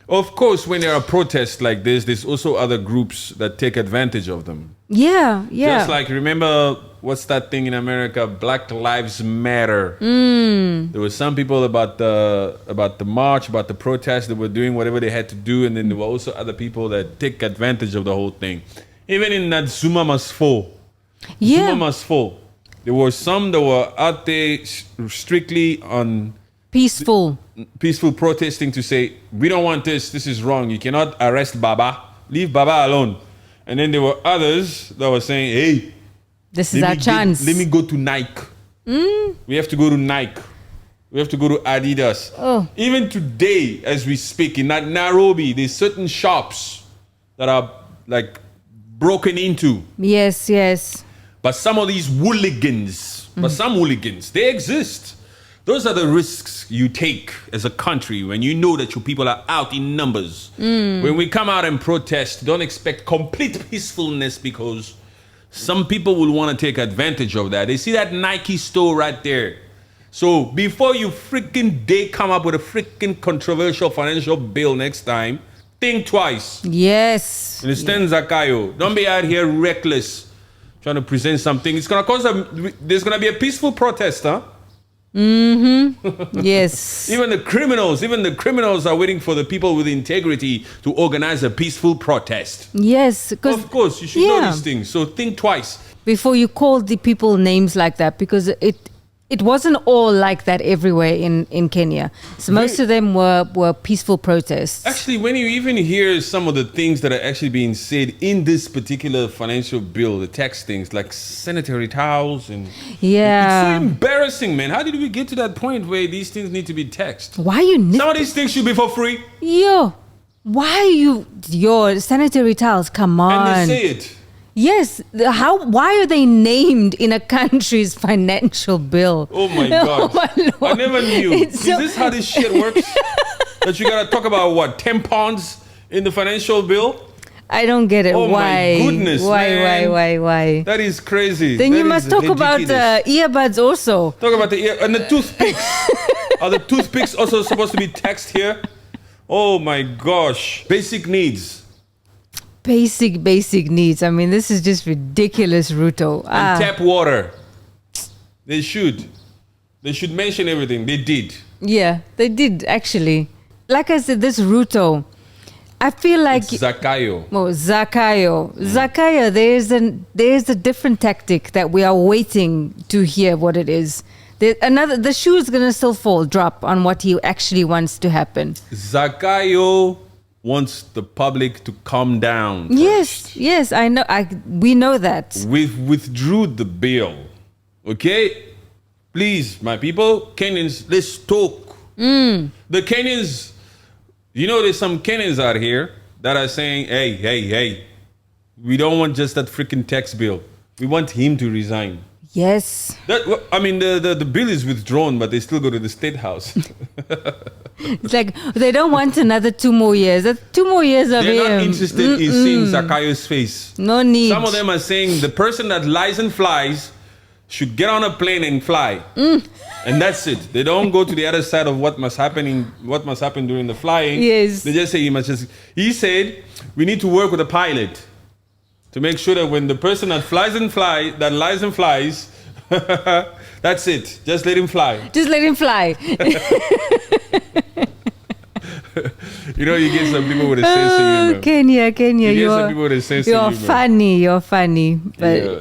Speaker 1: of course, when there are protests like this, there's also other groups that take advantage of them.
Speaker 2: Yeah.
Speaker 1: Just like, remember, what's that thing in America? Black Lives Matter. There were some people about the march, about the protest, that were doing whatever they had to do, and then there were also other people that take advantage of the whole thing. Even in that Zuma must fall. Zuma must fall. There were some that were out there strictly on
Speaker 2: peaceful
Speaker 1: protesting to say, we don't want this is wrong, you cannot arrest Baba, leave Baba alone. And then there were others that were saying, hey,
Speaker 2: this is our chance.
Speaker 1: Let me go to Nike. We have to go to Nike. We have to go to Adidas. Even today, as we speak, in Nairobi, there's certain shops that are like broken into.
Speaker 2: Yes.
Speaker 1: But some of these hooligans, they exist. Those are the risks you take as a country when you know that your people are out in numbers. When we come out and protest, don't expect complete peacefulness, because some people will want to take advantage of that. They see that Nike store right there. So before you freaking dare come up with a freaking controversial financial bill next time, think twice.
Speaker 2: Yes.
Speaker 1: Understand, ZAKAYO? Don't be out here reckless trying to present something. It's going to cause there's going to be a peaceful protest, huh?
Speaker 2: Yes.
Speaker 1: Even the criminals are waiting for the people with integrity to organize a peaceful protest.
Speaker 2: Yes.
Speaker 1: Of course, you should know these things. So think twice
Speaker 2: before you call the people names like that, because it wasn't all like that everywhere in Kenya. So most of them were peaceful protests.
Speaker 1: Actually, when you even hear some of the things that are actually being said in this particular financial bill, the tax things like sanitary towels and it's so embarrassing, man. How did we get to that point where these things need to be taxed?
Speaker 2: Why you?
Speaker 1: Some of these things should be for free.
Speaker 2: Your sanitary towels? Come on.
Speaker 1: And they say it.
Speaker 2: Yes. Why are they named in a country's financial bill?
Speaker 1: Oh my God.
Speaker 2: Oh my Lord.
Speaker 1: I never knew. Is this how this shit works? That you gotta talk about what, tampons in the financial bill?
Speaker 2: I don't get it.
Speaker 1: Oh
Speaker 2: why?
Speaker 1: My goodness, man.
Speaker 2: Why?
Speaker 1: That is crazy.
Speaker 2: Then
Speaker 1: that
Speaker 2: you must talk about the earbuds also.
Speaker 1: Talk about the ear and the toothpicks. Are the toothpicks also supposed to be taxed here? Oh my gosh. Basic needs.
Speaker 2: Basic needs. I mean, this is just ridiculous, Ruto.
Speaker 1: And tap water. They should mention everything. They did.
Speaker 2: Yeah, they did, actually. Like I said, this Ruto, I feel like...
Speaker 1: It's ZAKAYO.
Speaker 2: Oh, ZAKAYO. ZAKAYO, there's a different tactic that we are waiting to hear what it is. The shoe is going to still drop on what he actually wants to happen.
Speaker 1: ZAKAYO wants the public to calm down first.
Speaker 2: Yes, I know. We know that.
Speaker 1: We've withdrew the bill. Okay? Please, my people, Kenyans, let's talk. The Kenyans, there's some Kenyans out here that are saying, hey, we don't want just that freaking tax bill. We want him to resign.
Speaker 2: Yes.
Speaker 1: The bill is withdrawn, but they still go to the State House.
Speaker 2: It's like they don't want another 2 more years. 2 more years of him.
Speaker 1: They're not interested in seeing ZAKAYO's face.
Speaker 2: No need.
Speaker 1: Some of them are saying the person that lies and flies should get on a plane and fly. And that's it. They don't go to the other side of what must happen during the flying.
Speaker 2: Yes.
Speaker 1: They just say he said, we need to work with the pilot to make sure that when the person that lies and flies, that's it. Just let him fly.
Speaker 2: Just let him fly.
Speaker 1: You know, you get some people with a sense of humor.
Speaker 2: Kenya,
Speaker 1: You get some people with a sense of
Speaker 2: you're
Speaker 1: humor.
Speaker 2: You're funny. But
Speaker 1: Yeah.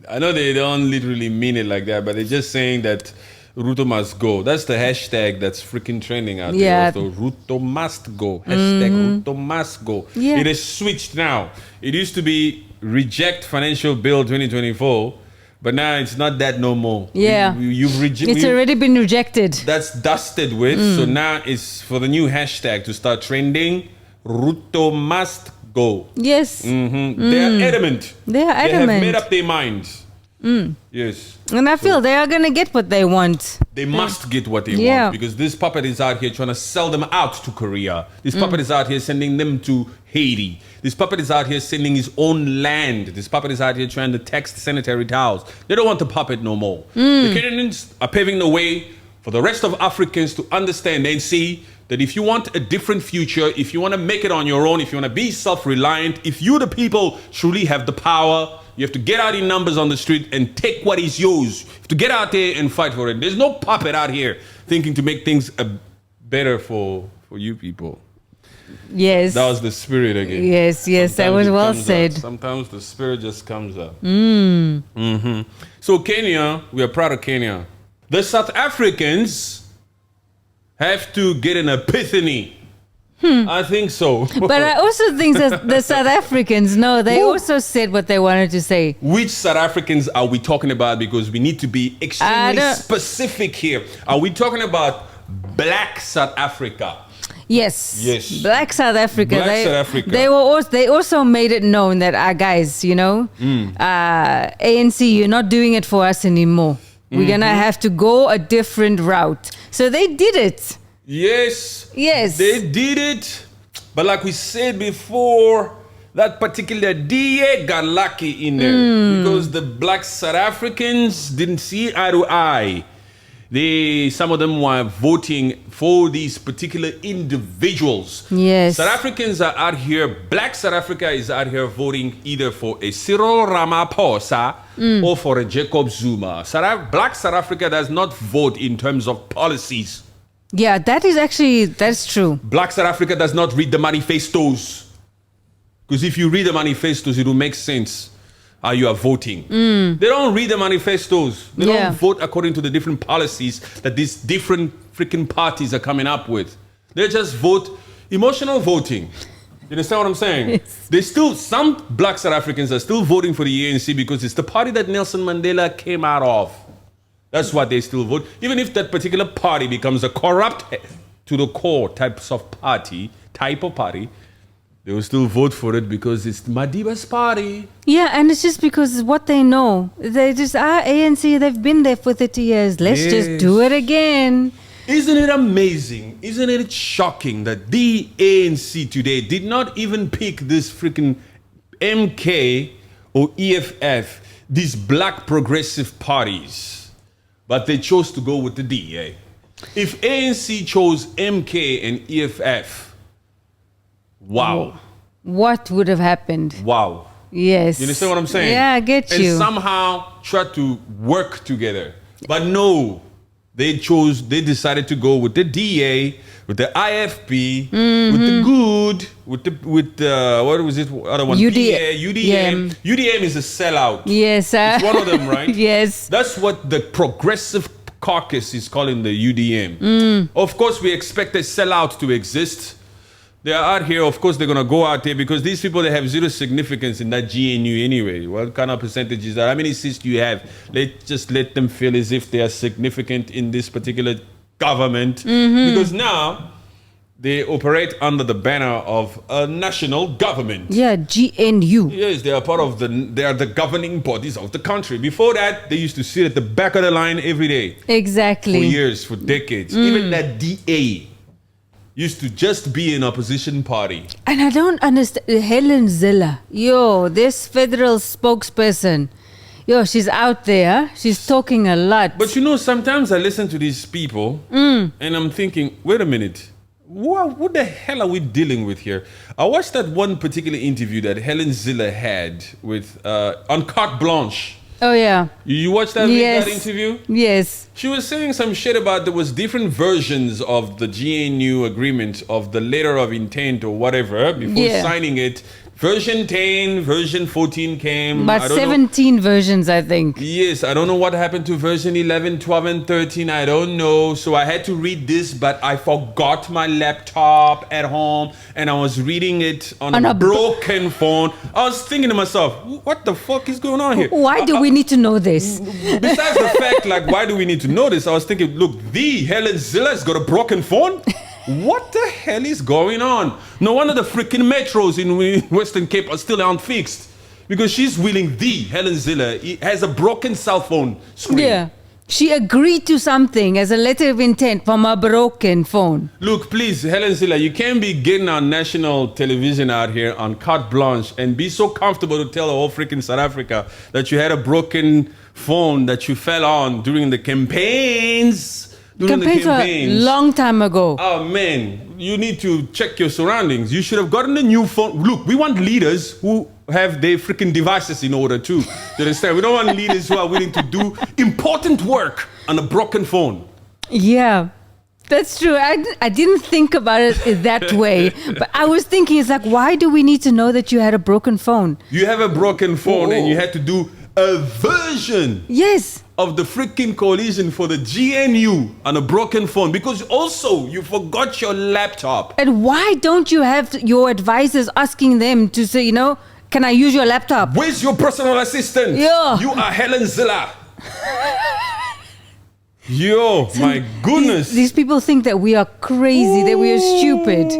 Speaker 1: I know they don't literally mean it like that, but they're just saying that Ruto must go. That's the hashtag that's freaking trending out
Speaker 2: Yeah.
Speaker 1: there. Also, Ruto must go. Hashtag Ruto must go.
Speaker 2: Yeah.
Speaker 1: It is switched now. It used to be reject financial bill 2024, but now it's not that no more.
Speaker 2: Yeah.
Speaker 1: You've
Speaker 2: it's already been rejected.
Speaker 1: That's dusted with. So now it's for the new hashtag to start trending. Ruto must go.
Speaker 2: Yes.
Speaker 1: They are adamant.
Speaker 2: They are
Speaker 1: They have
Speaker 2: adamant.
Speaker 1: made up their minds. Yes.
Speaker 2: And I feel they are going to get what they want.
Speaker 1: They must get what they
Speaker 2: Yeah.
Speaker 1: want because this puppet is out here trying to sell them out to Korea. This puppet is out here sending them to Haiti. This puppet is out here sending his own land. This puppet is out here trying to tax sanitary towels. They don't want the puppet no more. The Kenyans are paving the way for the rest of Africans to understand and see that if you want a different future, if you want to make it on your own, if you want to be self-reliant, if you, the people, truly have the power, you have to get out in numbers on the street and take what is yours. You have to get out there and fight for it. There's no puppet out here thinking to make things better for you people.
Speaker 2: Yes.
Speaker 1: That was the spirit again.
Speaker 2: Yes, that
Speaker 1: Sometimes
Speaker 2: was
Speaker 1: it
Speaker 2: well
Speaker 1: comes
Speaker 2: said.
Speaker 1: out. Sometimes the spirit just comes up. So Kenya, we are proud of Kenya. The South Africans have to get an epiphany. I think so.
Speaker 2: But I also think that the South Africans, no, they
Speaker 1: Woo.
Speaker 2: also said what they wanted to say.
Speaker 1: Which South Africans are we talking about? Because we need to be extremely
Speaker 2: don't-
Speaker 1: specific here. Are we talking about Black South Africa?
Speaker 2: Yes.
Speaker 1: Yes.
Speaker 2: Black South Africa.
Speaker 1: Black South Africa.
Speaker 2: They also made it known that guys, ANC, you're not doing it for us anymore. We're gonna have to go a different route. So they did it.
Speaker 1: Yes.
Speaker 2: Yes.
Speaker 1: They did it. But like we said before, that particular DA got lucky in there because the Black South Africans didn't see eye to eye. Some of them were voting for these particular individuals.
Speaker 2: Yes.
Speaker 1: South Africans are out here, Black South Africa is out here voting either for a Cyril Ramaphosa or for a Jacob Zuma. Black South Africa does not vote in terms of policies.
Speaker 2: Yeah, that's true.
Speaker 1: Black South Africa does not read the manifestos. Because if you read the manifestos, it will make sense how you are voting. They don't read the manifestos. They
Speaker 2: Yeah.
Speaker 1: don't vote according to the different policies that these different freaking parties are coming up with. They just vote emotional voting. You understand what I'm saying? Some Black South Africans are still voting for the ANC because it's the party that Nelson Mandela came out of. That's why they still vote. Even if that particular party becomes a corrupt to the core type of party, they will still vote for it because it's Madiba's party.
Speaker 2: Yeah, and it's just because it's what they know. They just ANC, they've been there for 30 years. Let's just do it again.
Speaker 1: Isn't it amazing? Isn't it shocking that the ANC today did not even pick this freaking MK or EFF, these black progressive parties, but they chose to go with the DA? If ANC chose MK and EFF, wow.
Speaker 2: What would have happened?
Speaker 1: Wow.
Speaker 2: Yes.
Speaker 1: You understand what I'm saying?
Speaker 2: Yeah, I get you.
Speaker 1: And somehow try to work together. But no, they decided to go with the DA, with the IFP, with the good, with the, what was it, other one? UDM. UDM is a sellout.
Speaker 2: Yes.
Speaker 1: It's one of them, right?
Speaker 2: Yes.
Speaker 1: That's what the progressive caucus is calling the UDM. Of course, we expect a sellout to exist. They are out here, of course, they're going to go out there because these people, they have zero significance in that GNU anyway. What kind of percentage is that? How many seats do you have? Just let them feel as if they are significant in this particular government. Because now they operate under the banner of a national government.
Speaker 2: Yeah, GNU.
Speaker 1: Yes, they are they are the governing bodies of the country. Before that, they used to sit at the back of the line every day.
Speaker 2: Exactly.
Speaker 1: For years, for decades. Even that DA used to just be an opposition party.
Speaker 2: And I don't understand. Helen Zille, this federal spokesperson, she's out there. She's talking a lot.
Speaker 1: But sometimes I listen to these people and I'm thinking, wait a minute. what the hell are we dealing with here? I watched that one particular interview that Helen Zille had with on Carte Blanche.
Speaker 2: Oh yeah.
Speaker 1: You watched that,
Speaker 2: Yes.
Speaker 1: that interview?
Speaker 2: Yes.
Speaker 1: She was saying some shit about there was different versions of the GNU agreement, of the letter of intent or whatever, before
Speaker 2: Yeah.
Speaker 1: signing it. Version 10, version 14 came.
Speaker 2: But
Speaker 1: I don't know.
Speaker 2: 17 versions, I think.
Speaker 1: Yes, I don't know what happened to version 11, 12, and 13. I don't know. So I had to read this, but I forgot my laptop at home and I was reading it on a broken phone. I was thinking to myself, what the fuck is going on here?
Speaker 2: Why do we need to know this?
Speaker 1: Besides the fact, like, why do we need to know this? I was thinking, look, the Helen Zille has got a broken phone? What the hell is going on? No wonder the freaking metros in Western Cape are still unfixed. Because she's willing, the Helen Zille has a broken cell phone screen.
Speaker 2: Yeah. She agreed to something as a letter of intent from a broken phone.
Speaker 1: Look, please, Helen Zille, you can't be getting on national television out here on carte blanche and be so comfortable to tell the whole freaking South Africa that you had a broken phone that you fell on during the campaigns.
Speaker 2: Campaigns were a long time ago.
Speaker 1: Oh man, you need to check your surroundings. You should have gotten a new phone. Look, we want leaders who have their freaking devices in order too. You understand? We don't want leaders who are willing to do important work on a broken phone.
Speaker 2: Yeah, that's true. I didn't think about it that way. But I was thinking, it's like, why do we need to know that you had a broken phone?
Speaker 1: You have a broken phone and you had to do a version.
Speaker 2: Yes.
Speaker 1: Of the freaking coalition for the GNU on a broken phone, because also you forgot your laptop.
Speaker 2: And why don't you have your advisors asking them to say, can I use your laptop?
Speaker 1: Where's your personal assistant?
Speaker 2: Yeah.
Speaker 1: You are Helen Zille. Yo, my goodness.
Speaker 2: These people think that we are crazy, that we are stupid.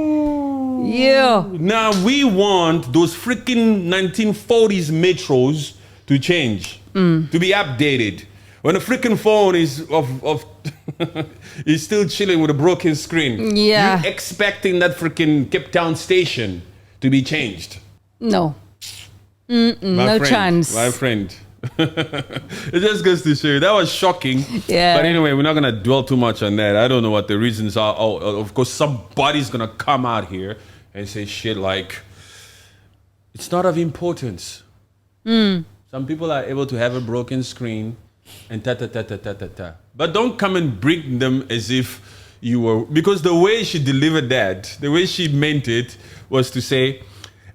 Speaker 2: Yeah.
Speaker 1: Now we want those freaking 1940s metros to change, to be updated. When a freaking phone is is still chilling with a broken screen,
Speaker 2: yeah,
Speaker 1: you're expecting that freaking Cape Town station to be changed?
Speaker 2: No, no chance,
Speaker 1: my friend. It just goes to show you that was shocking.
Speaker 2: Yeah.
Speaker 1: But anyway, we're not gonna dwell too much on that. I don't know what the reasons are. Oh, of course, somebody's gonna come out here and say shit like, "It's not of importance." Some people are able to have a broken screen. And ta. But don't come and bring them as if you were, because the way she delivered that, the way she meant it was to say,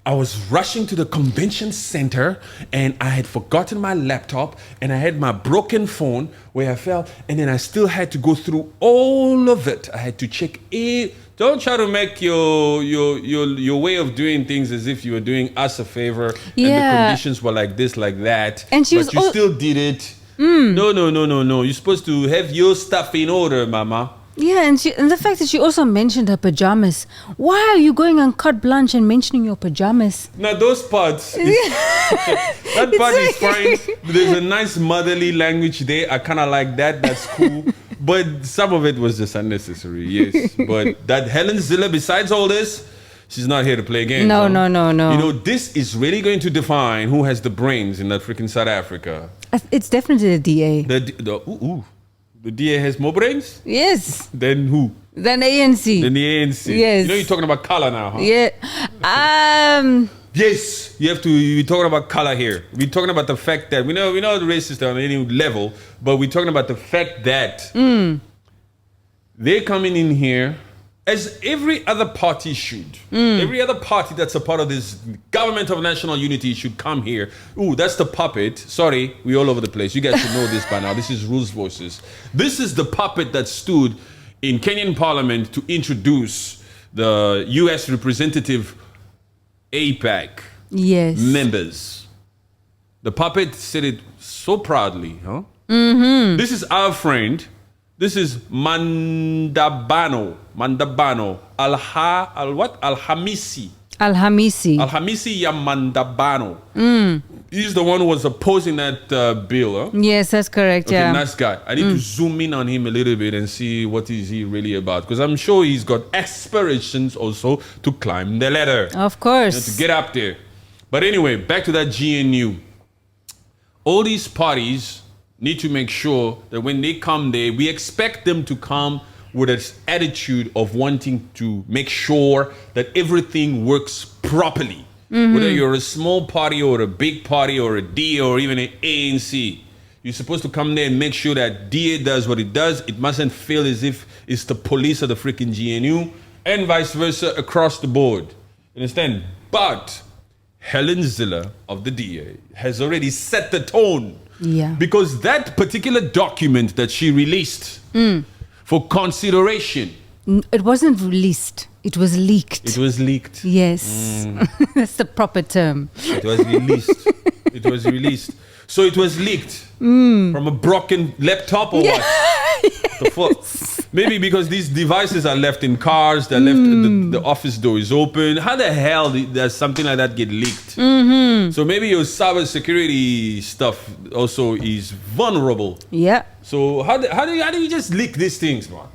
Speaker 1: I was rushing to the convention center and I had forgotten my laptop and I had my broken phone where I fell, and then I still had to go through all of it. I had to check it. Don't try to make your way of doing things as if you were doing us a favor and the conditions were like this, like that.
Speaker 2: And she
Speaker 1: but you still did it. No. You're supposed to have your stuff in order, mama.
Speaker 2: Yeah, and the fact that she also mentioned her pajamas. Why are you going on carte blanche and mentioning your pajamas?
Speaker 1: Now those parts, that part is fine. There's a nice motherly language there. I kind of like that. That's cool. But some of it was just unnecessary, yes. But that Helen Zille, besides all this, she's not here to play games.
Speaker 2: No.
Speaker 1: This is really going to define who has the brains in that freaking South Africa.
Speaker 2: It's definitely the DA.
Speaker 1: The DA has more brains?
Speaker 2: Yes.
Speaker 1: Then who?
Speaker 2: Then ANC.
Speaker 1: Then the ANC.
Speaker 2: Yes.
Speaker 1: You're talking about color now, huh?
Speaker 2: Yeah.
Speaker 1: Yes, we're talking about color here. We're talking about the fact that we know the racist on any level, but we're talking about the fact that they're coming in here as every other party should. Every other party that's a part of this government of national unity should come here. Ooh, that's the puppet. Sorry, we're all over the place. You guys should know this by now. This is Rules Voices. This is the puppet that stood in Kenyan Parliament to introduce the U.S. representative Aipac members. The puppet said it so proudly, huh? This is our friend. This is Mandabano Alhamisi ya Mandabano. He's the one who was opposing that bill, huh?
Speaker 2: Yes, that's correct.
Speaker 1: Okay,
Speaker 2: yeah,
Speaker 1: nice guy. I need to zoom in on him a little bit and see what is he really about, because I'm sure he's got aspirations also to climb the ladder.
Speaker 2: Of course,
Speaker 1: to get up there. But anyway, back to that GNU. All these parties need to make sure that when they come there, we expect them to come with this attitude of wanting to make sure that everything works properly. Whether you're a small party or a big party or a D or even an ANC, you're supposed to come there and make sure that DA does what it does. It mustn't feel as if it's the police of the freaking GNU, and vice versa across the board. You understand? But Helen Zille of the DA has already set the tone.
Speaker 2: Yeah.
Speaker 1: Because that particular document that she released for consideration.
Speaker 2: It wasn't released. It was leaked.
Speaker 1: It was leaked.
Speaker 2: Yes. That's the proper term.
Speaker 1: It was released. It was released. So it was leaked from a broken laptop or what? The fuck? Maybe because these devices are left in cars, they're left, the office door is open. How the hell does something like that get leaked? So maybe your cyber security stuff also is vulnerable.
Speaker 2: Yeah.
Speaker 1: So how do you just leak these things, man?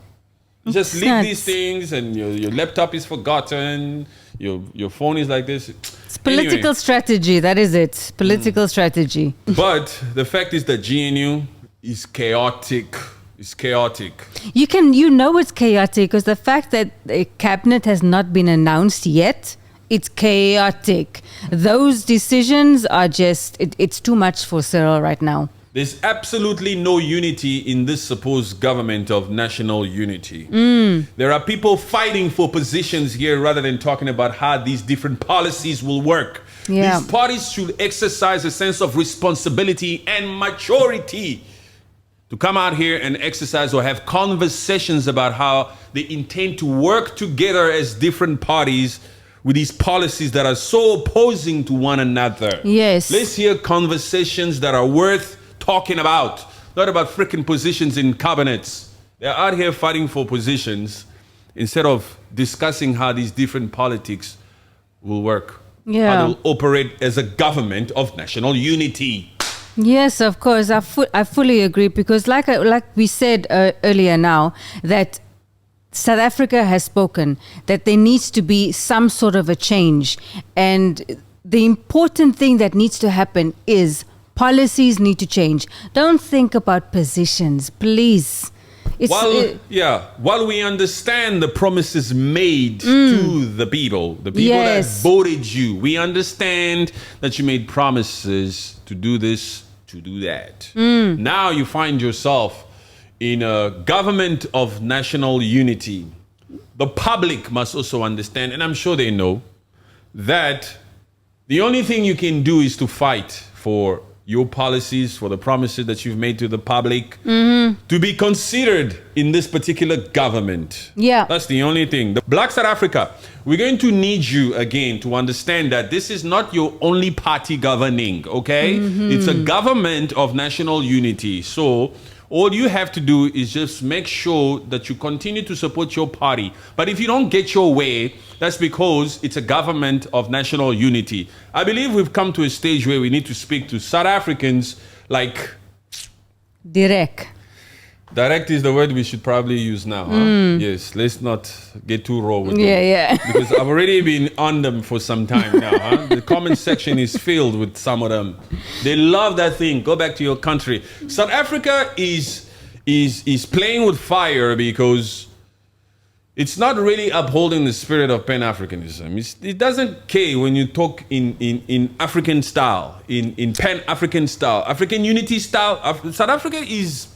Speaker 1: You just leak these things, and your laptop is forgotten. Your phone is like this.
Speaker 2: It's political strategy. That is it. Political strategy.
Speaker 1: But the fact is that GNU is chaotic. It's chaotic.
Speaker 2: You know it's chaotic because the fact that a cabinet has not been announced yet, it's chaotic. Those decisions are just, it's too much for Cyril right now.
Speaker 1: There's absolutely no unity in this supposed government of national unity. There are people fighting for positions here rather than talking about how these different policies will work.
Speaker 2: Yeah.
Speaker 1: These parties should exercise a sense of responsibility and maturity to come out here and exercise or have conversations about how they intend to work together as different parties with these policies that are so opposing to one another.
Speaker 2: Yes.
Speaker 1: Let's hear conversations that are worth talking about, not about freaking positions in cabinets. They're out here fighting for positions instead of discussing how these different politics will work.
Speaker 2: Yeah.
Speaker 1: How they'll operate as a government of national unity.
Speaker 2: Yes, of course. I fully agree because like we said earlier now, that South Africa has spoken that there needs to be some sort of a change. And the important thing that needs to happen is policies need to change. Don't think about positions, please.
Speaker 1: While we understand the promises made to the people that voted you, we understand that you made promises to do this, to do that. Now you find yourself in a government of national unity. The public must also understand, and I'm sure they know, that the only thing you can do is to fight for your policies, for the promises that you've made to the public, to be considered in this particular government.
Speaker 2: Yeah.
Speaker 1: That's the only thing. The Black South Africa, we're going to need you again to understand that this is not your only party governing, okay? It's a government of national unity. So all you have to do is just make sure that you continue to support your party. But if you don't get your way, that's because it's a government of national unity. I believe we've come to a stage where we need to speak to South Africans like...
Speaker 2: Direct.
Speaker 1: Direct is the word we should probably use now. Huh? Yes, let's not get too raw with them.
Speaker 2: Yeah.
Speaker 1: Because I've already been on them for some time now. Huh? The comment section is filled with some of them. They love that thing. Go back to your country. South Africa is playing with fire because it's not really upholding the spirit of Pan-Africanism. It doesn't care when you talk in African style, in Pan-African style, African unity style. South Africa is...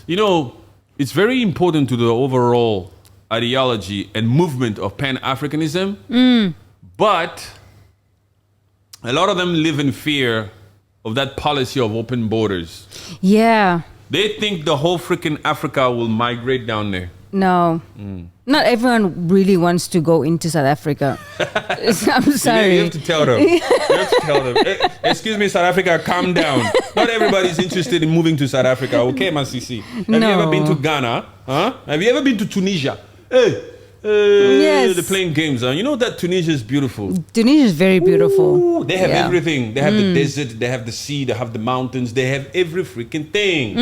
Speaker 1: You know, it's very important to the overall ideology and movement of Pan-Africanism, but a lot of them live in fear of that policy of open borders.
Speaker 2: Yeah.
Speaker 1: They think the whole freaking Africa will migrate down there.
Speaker 2: No. Not everyone really wants to go into South Africa. I'm sorry.
Speaker 1: You have to tell them. You have to tell them. Excuse me, South Africa, calm down. Not everybody's interested in moving to South Africa. Okay, Masisi. Have you ever been to Ghana? Huh? Have you ever been to Tunisia? Hey.
Speaker 2: Yes.
Speaker 1: They're playing games. Huh? You know that Tunisia is beautiful.
Speaker 2: Tunisia is very beautiful.
Speaker 1: Ooh, they have everything. They have the desert. They have the sea. They have the mountains. They have every freaking thing.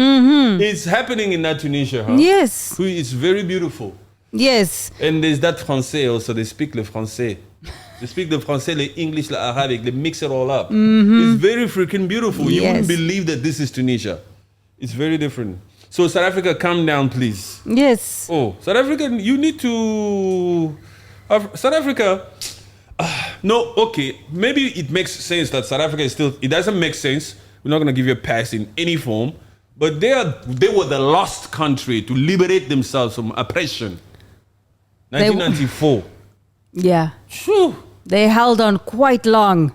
Speaker 1: It's happening in that Tunisia. Huh?
Speaker 2: Yes.
Speaker 1: It's very beautiful.
Speaker 2: Yes.
Speaker 1: And there's that français also. They speak le français. They speak the français, the English, the Arabic. They mix it all up. It's very freaking beautiful. You wouldn't believe that this is Tunisia. It's very different. So South Africa, calm down, please.
Speaker 2: Yes.
Speaker 1: Oh, South Africa, you need to... South Africa... no, okay. Maybe it makes sense that South Africa is still... It doesn't make sense. We're not going to give you a pass in any form. But they were the last country to liberate themselves from oppression. 1994.
Speaker 2: Yeah.
Speaker 1: Phew.
Speaker 2: They held on quite long.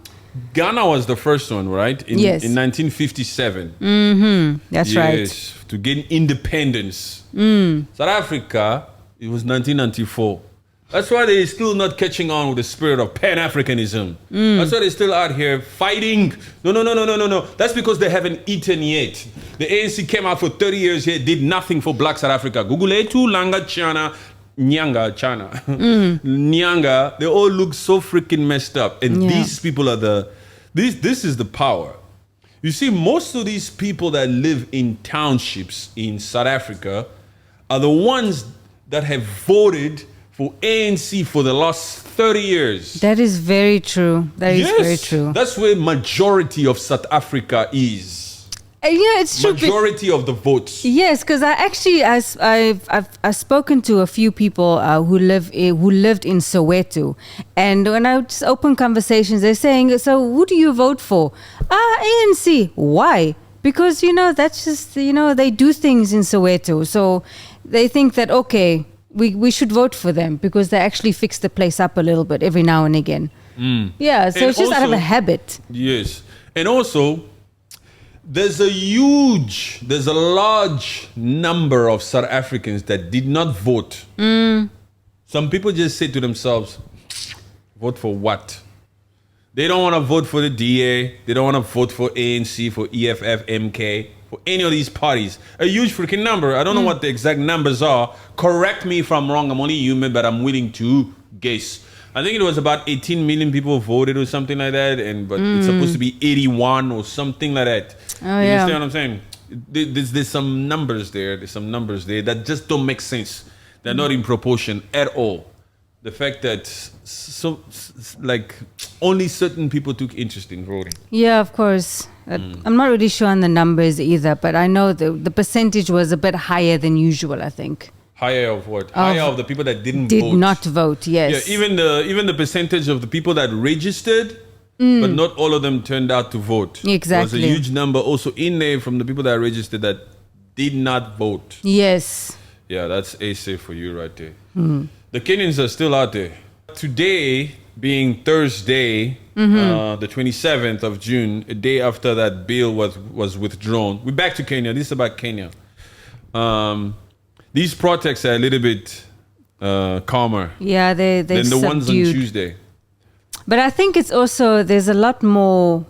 Speaker 1: Ghana was the first one, right?
Speaker 2: Yes.
Speaker 1: In 1957.
Speaker 2: That's
Speaker 1: Yes,
Speaker 2: right.
Speaker 1: to gain independence. South Africa, it was 1994. That's why they're still not catching on with the spirit of Pan-Africanism. That's why they're still out here fighting. No. That's because they haven't eaten yet. The ANC came out for 30 years here, did nothing for Black South Africa. Guguletu, Langa, Chana, Nyanga, Nyanga, they all look so freaking messed up. And these people are this is the power. You see, most of these people that live in townships in South Africa are the ones that have voted for ANC for the last 30 years.
Speaker 2: That is very true. That is very true.
Speaker 1: That's where majority of South Africa is.
Speaker 2: Yeah, it's true.
Speaker 1: Majority of the votes.
Speaker 2: Yes, because I've spoken to a few people who lived in Soweto, and when I just open conversations, they're saying, "So who do you vote for?" ANC. Why? Because that's just they do things in Soweto, so they think that okay, we should vote for them because they actually fix the place up a little bit every now and again. Yeah, so
Speaker 1: And
Speaker 2: it's just out of a
Speaker 1: also-
Speaker 2: habit.
Speaker 1: Yes, and also. There's a large number of South Africans that did not vote. Some people just say to themselves, vote for what? They don't want to vote for the DA. They don't want to vote for ANC, for EFF, MK, for any of these parties. A huge freaking number. I don't know what the exact numbers are. Correct me if I'm wrong. I'm only human, but I'm willing to guess. I think it was about 18 million people voted or something like that, but it's supposed to be 81 or something like that.
Speaker 2: Oh,
Speaker 1: You
Speaker 2: yeah.
Speaker 1: understand what I'm saying? There's some numbers there. There's some numbers there that just don't make sense. They're not in proportion at all. The fact that only certain people took interest in voting.
Speaker 2: Yeah, of course. I'm not really sure on the numbers either, but I know the percentage was a bit higher than usual, I think.
Speaker 1: Higher of what? Higher of the people that did vote.
Speaker 2: Not vote, yes.
Speaker 1: Yeah, even the percentage of the people that registered, but not all of them turned out to vote.
Speaker 2: Exactly.
Speaker 1: There was a huge number also in there from the people that registered that did not vote.
Speaker 2: Yes.
Speaker 1: Yeah, that's A-safe for you right there. The Kenyans are still out there. Today, being Thursday, the 27th of June, a day after that bill was withdrawn. We're back to Kenya. This is about Kenya. These protests are a little bit calmer
Speaker 2: Yeah, they're
Speaker 1: than the ones on
Speaker 2: subdued.
Speaker 1: Tuesday.
Speaker 2: But I think it's also, there's a lot more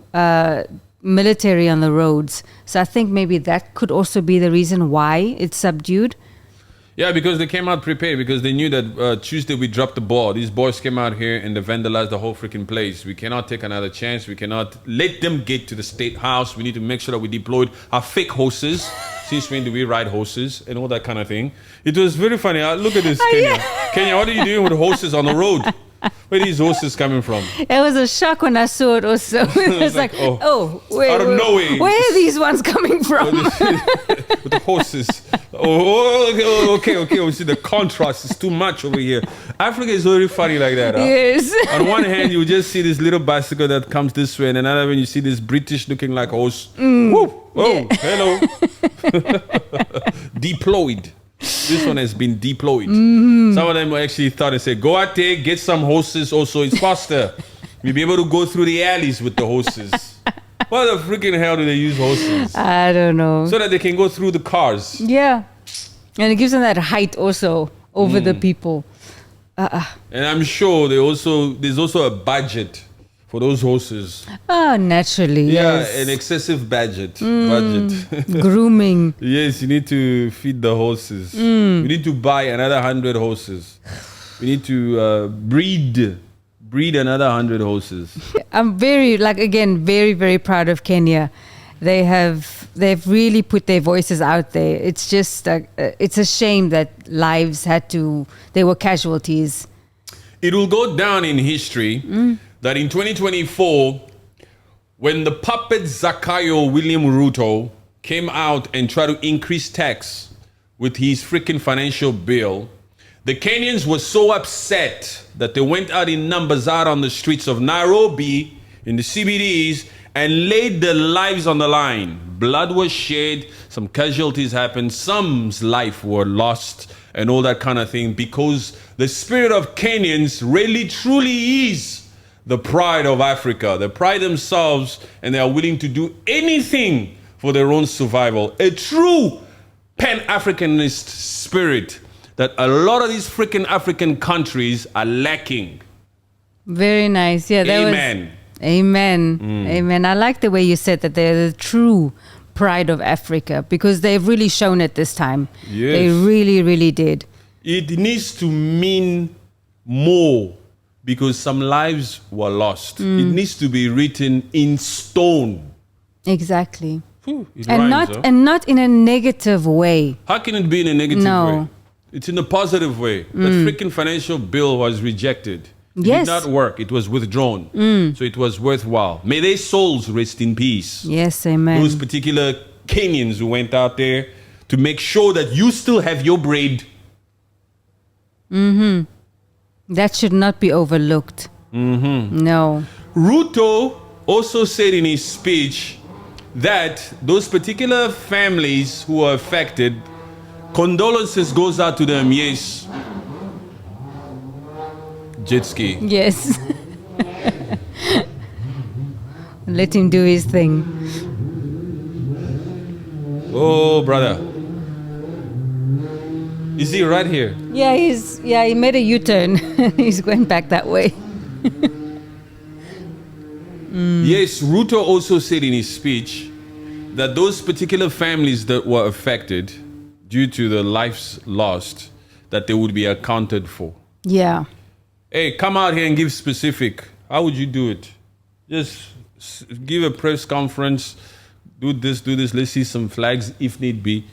Speaker 2: military on the roads. So I think maybe that could also be the reason why it's subdued.
Speaker 1: Yeah, because they came out prepared because they knew that Tuesday we dropped the ball. These boys came out here and they vandalized the whole freaking place. We cannot take another chance. We cannot let them get to the state house. We need to make sure that we deployed our fake horses. Since when do we ride horses and all that kind of thing? It was very funny. Look at this, Kenya. Kenya, what are you doing with horses on the road? Where are these horses coming from?
Speaker 2: It was a shock when I saw it also. It was like,
Speaker 1: out of nowhere.
Speaker 2: Where are these ones coming from?
Speaker 1: With the horses. Okay. We see the contrast is too much over here. Africa is very funny like that. Huh?
Speaker 2: Yes.
Speaker 1: On one hand, you just see this little bicycle that comes this way, and another when you see this British looking like horse. Whoop. Oh, hello. Deployed. This one has been deployed. Some of them actually thought and said, go out there, get some horses also. It's faster. You'll be able to go through the alleys with the horses. Why the freaking hell do they use horses?
Speaker 2: I don't know.
Speaker 1: So that they can go through the cars.
Speaker 2: Yeah. And it gives them that height also over the people.
Speaker 1: And I'm sure there's also a budget for those horses.
Speaker 2: Naturally.
Speaker 1: Yeah,
Speaker 2: Yes.
Speaker 1: an excessive budget.
Speaker 2: Grooming.
Speaker 1: Yes, you need to feed the horses. We need to buy another 100 horses. We need to breed another 100 horses.
Speaker 2: I'm very, very, very proud of Kenya. They've really put their voices out there. It's just, it's a shame that they were casualties.
Speaker 1: It will go down in history that in 2024, when the puppet ZAKAYO William Ruto came out and tried to increase tax with his freaking financial bill, the Kenyans were so upset that they went out in numbers out on the streets of Nairobi, in the CBDs, and laid their lives on the line. Blood was shed, some casualties happened, some's life were lost, and all that kind of thing, because the spirit of Kenyans really truly is the pride of Africa. They pride themselves and they are willing to do anything for their own survival. A true Pan-Africanist spirit that a lot of these freaking African countries are lacking.
Speaker 2: Very nice. Yeah, that
Speaker 1: Amen.
Speaker 2: Amen. Amen. I like the way you said that they're the true pride of Africa, because they've really shown it this time.
Speaker 1: Yes.
Speaker 2: They really, really did.
Speaker 1: It needs to mean more because some lives were lost. It needs to be written in stone.
Speaker 2: Exactly.
Speaker 1: It
Speaker 2: And
Speaker 1: rhymes,
Speaker 2: not and not in a negative way.
Speaker 1: How can it be in a negative
Speaker 2: No.
Speaker 1: way? It's in a positive way. That freaking financial bill was rejected. It
Speaker 2: Yes.
Speaker 1: did not work. It was withdrawn. So it was worthwhile. May their souls rest in peace.
Speaker 2: Yes, amen.
Speaker 1: Those particular Kenyans who went out there to make sure that you still have your bread.
Speaker 2: That should not be overlooked. No.
Speaker 1: Ruto also said in his speech that those particular families who are affected, condolences goes out to them, yes. Jet ski.
Speaker 2: Yes. Let him do his thing.
Speaker 1: Oh, brother. Is he right here?
Speaker 2: Yeah, he made a U-turn. He's going back that way.
Speaker 1: Yes, Ruto also said in his speech that those particular families that were affected due to the lives lost, that they would be accounted for.
Speaker 2: Yeah.
Speaker 1: Hey, come out here and give specific. How would you do it? Just give a press conference, do this. Let's see some flags if need be.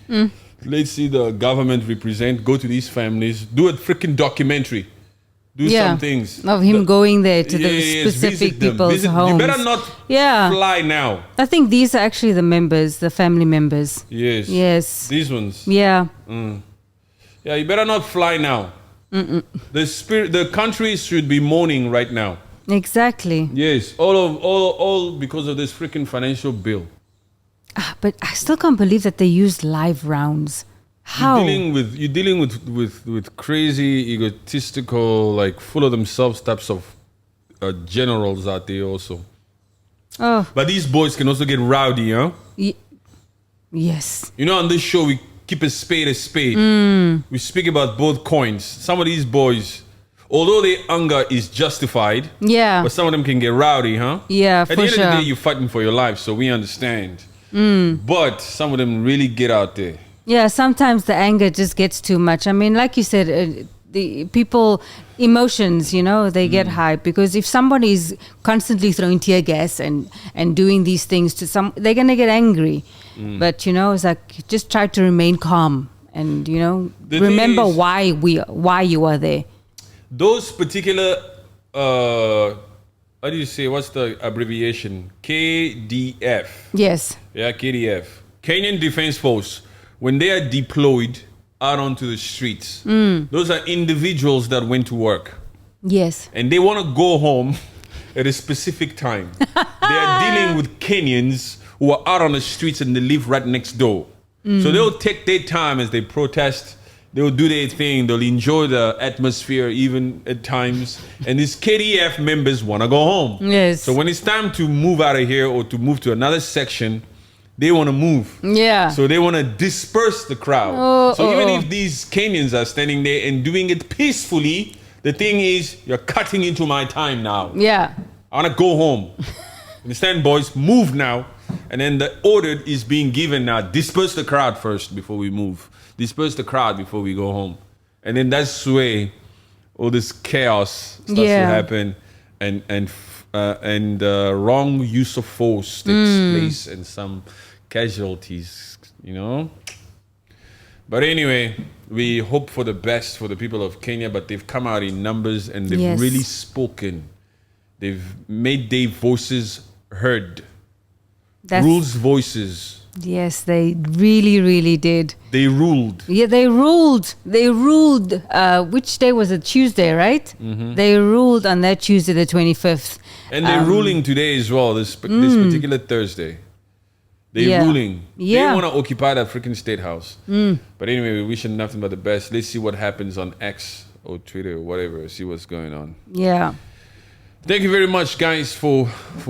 Speaker 1: Let's see the government represent, go to these families, do a freaking documentary. Do some things.
Speaker 2: Of him going there to the
Speaker 1: Yes,
Speaker 2: specific
Speaker 1: visit them,
Speaker 2: people's
Speaker 1: visit-
Speaker 2: homes.
Speaker 1: You better not fly now.
Speaker 2: I think these are actually the members, the family members.
Speaker 1: Yes.
Speaker 2: Yes.
Speaker 1: These ones.
Speaker 2: Yeah.
Speaker 1: Yeah, you better not fly now. The country should be mourning right now.
Speaker 2: Exactly.
Speaker 1: Yes, all because of this freaking financial bill.
Speaker 2: But I still can't believe that they used live rounds. How?
Speaker 1: You're dealing with crazy, egotistical, like full of themselves types of generals out there also.
Speaker 2: Oh.
Speaker 1: But these boys can also get rowdy, huh?
Speaker 2: Yes.
Speaker 1: You know, on this show we keep a spade a spade. We speak about both coins. Some of these boys, although their anger is justified, but some of them can get rowdy, huh?
Speaker 2: Yeah,
Speaker 1: At
Speaker 2: for
Speaker 1: the end of
Speaker 2: sure.
Speaker 1: the day, you're fighting for your life, so we understand. But some of them really get out there.
Speaker 2: Yeah, sometimes the anger just gets too much. I mean, like you said, the people, emotions, they get high, because if somebody is constantly throwing tear gas and doing these things to they're going to get angry. But, it's like, just try to remain calm and, remember why you are there.
Speaker 1: Those particular, how do you say, what's the abbreviation? KDF.
Speaker 2: Yes.
Speaker 1: Yeah, KDF. Kenyan Defense Force. When they are deployed out onto the streets, those are individuals that went to work.
Speaker 2: Yes.
Speaker 1: And they want to go home at a specific time. They are dealing with Kenyans who are out on the streets and they live right next door. So they'll take their time as they protest. They'll do their thing. They'll enjoy the atmosphere even at times. And these KDF members want to go home.
Speaker 2: Yes.
Speaker 1: So when it's time to move out of here or to move to another section, they want to move.
Speaker 2: Yeah.
Speaker 1: So they want to disperse the crowd. So even if these Kenyans are standing there and doing it peacefully, the thing is, you're cutting into my time now.
Speaker 2: Yeah.
Speaker 1: I want to go home. Understand, boys? Move now. And then the order is being given now. Disperse the crowd first before we move. Disperse the crowd before we go home. And then that's where all this chaos starts to happen. And wrong use of force takes place and some casualties, But anyway, we hope for the best for the people of Kenya, but they've come out in numbers and they've really spoken. They've made their voices heard. Rules voices
Speaker 2: Yes, they really, really did.
Speaker 1: They ruled.
Speaker 2: Yeah, they ruled. They ruled. Which day was it? Tuesday, right? They ruled on that Tuesday, the 25th.
Speaker 1: And they're ruling today as well, this particular Thursday. They're ruling.
Speaker 2: Yeah.
Speaker 1: They want to occupy the freaking State House. But anyway, we wish them nothing but the best. Let's see what happens on X or Twitter or whatever. See what's going on.
Speaker 2: Yeah.
Speaker 1: Thank you very much, guys, for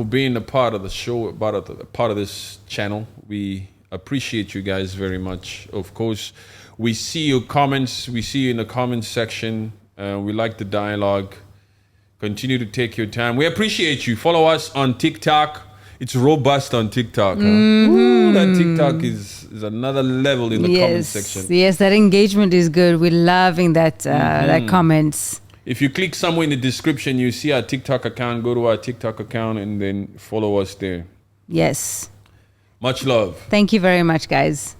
Speaker 1: being a part of the show, part of this channel. We appreciate you guys very much. Of course, we see your comments. We see you in the comments section. We like the dialogue. Continue to take your time. We appreciate you. Follow us on TikTok. It's robust on TikTok. Huh? Ooh, that TikTok is another level in the comment section.
Speaker 2: Yes, that engagement is good. We're loving that that comments.
Speaker 1: If you click somewhere in the description, you see our TikTok account. Go to our TikTok account and then follow us there.
Speaker 2: Yes.
Speaker 1: Much love.
Speaker 2: Thank you very much, guys.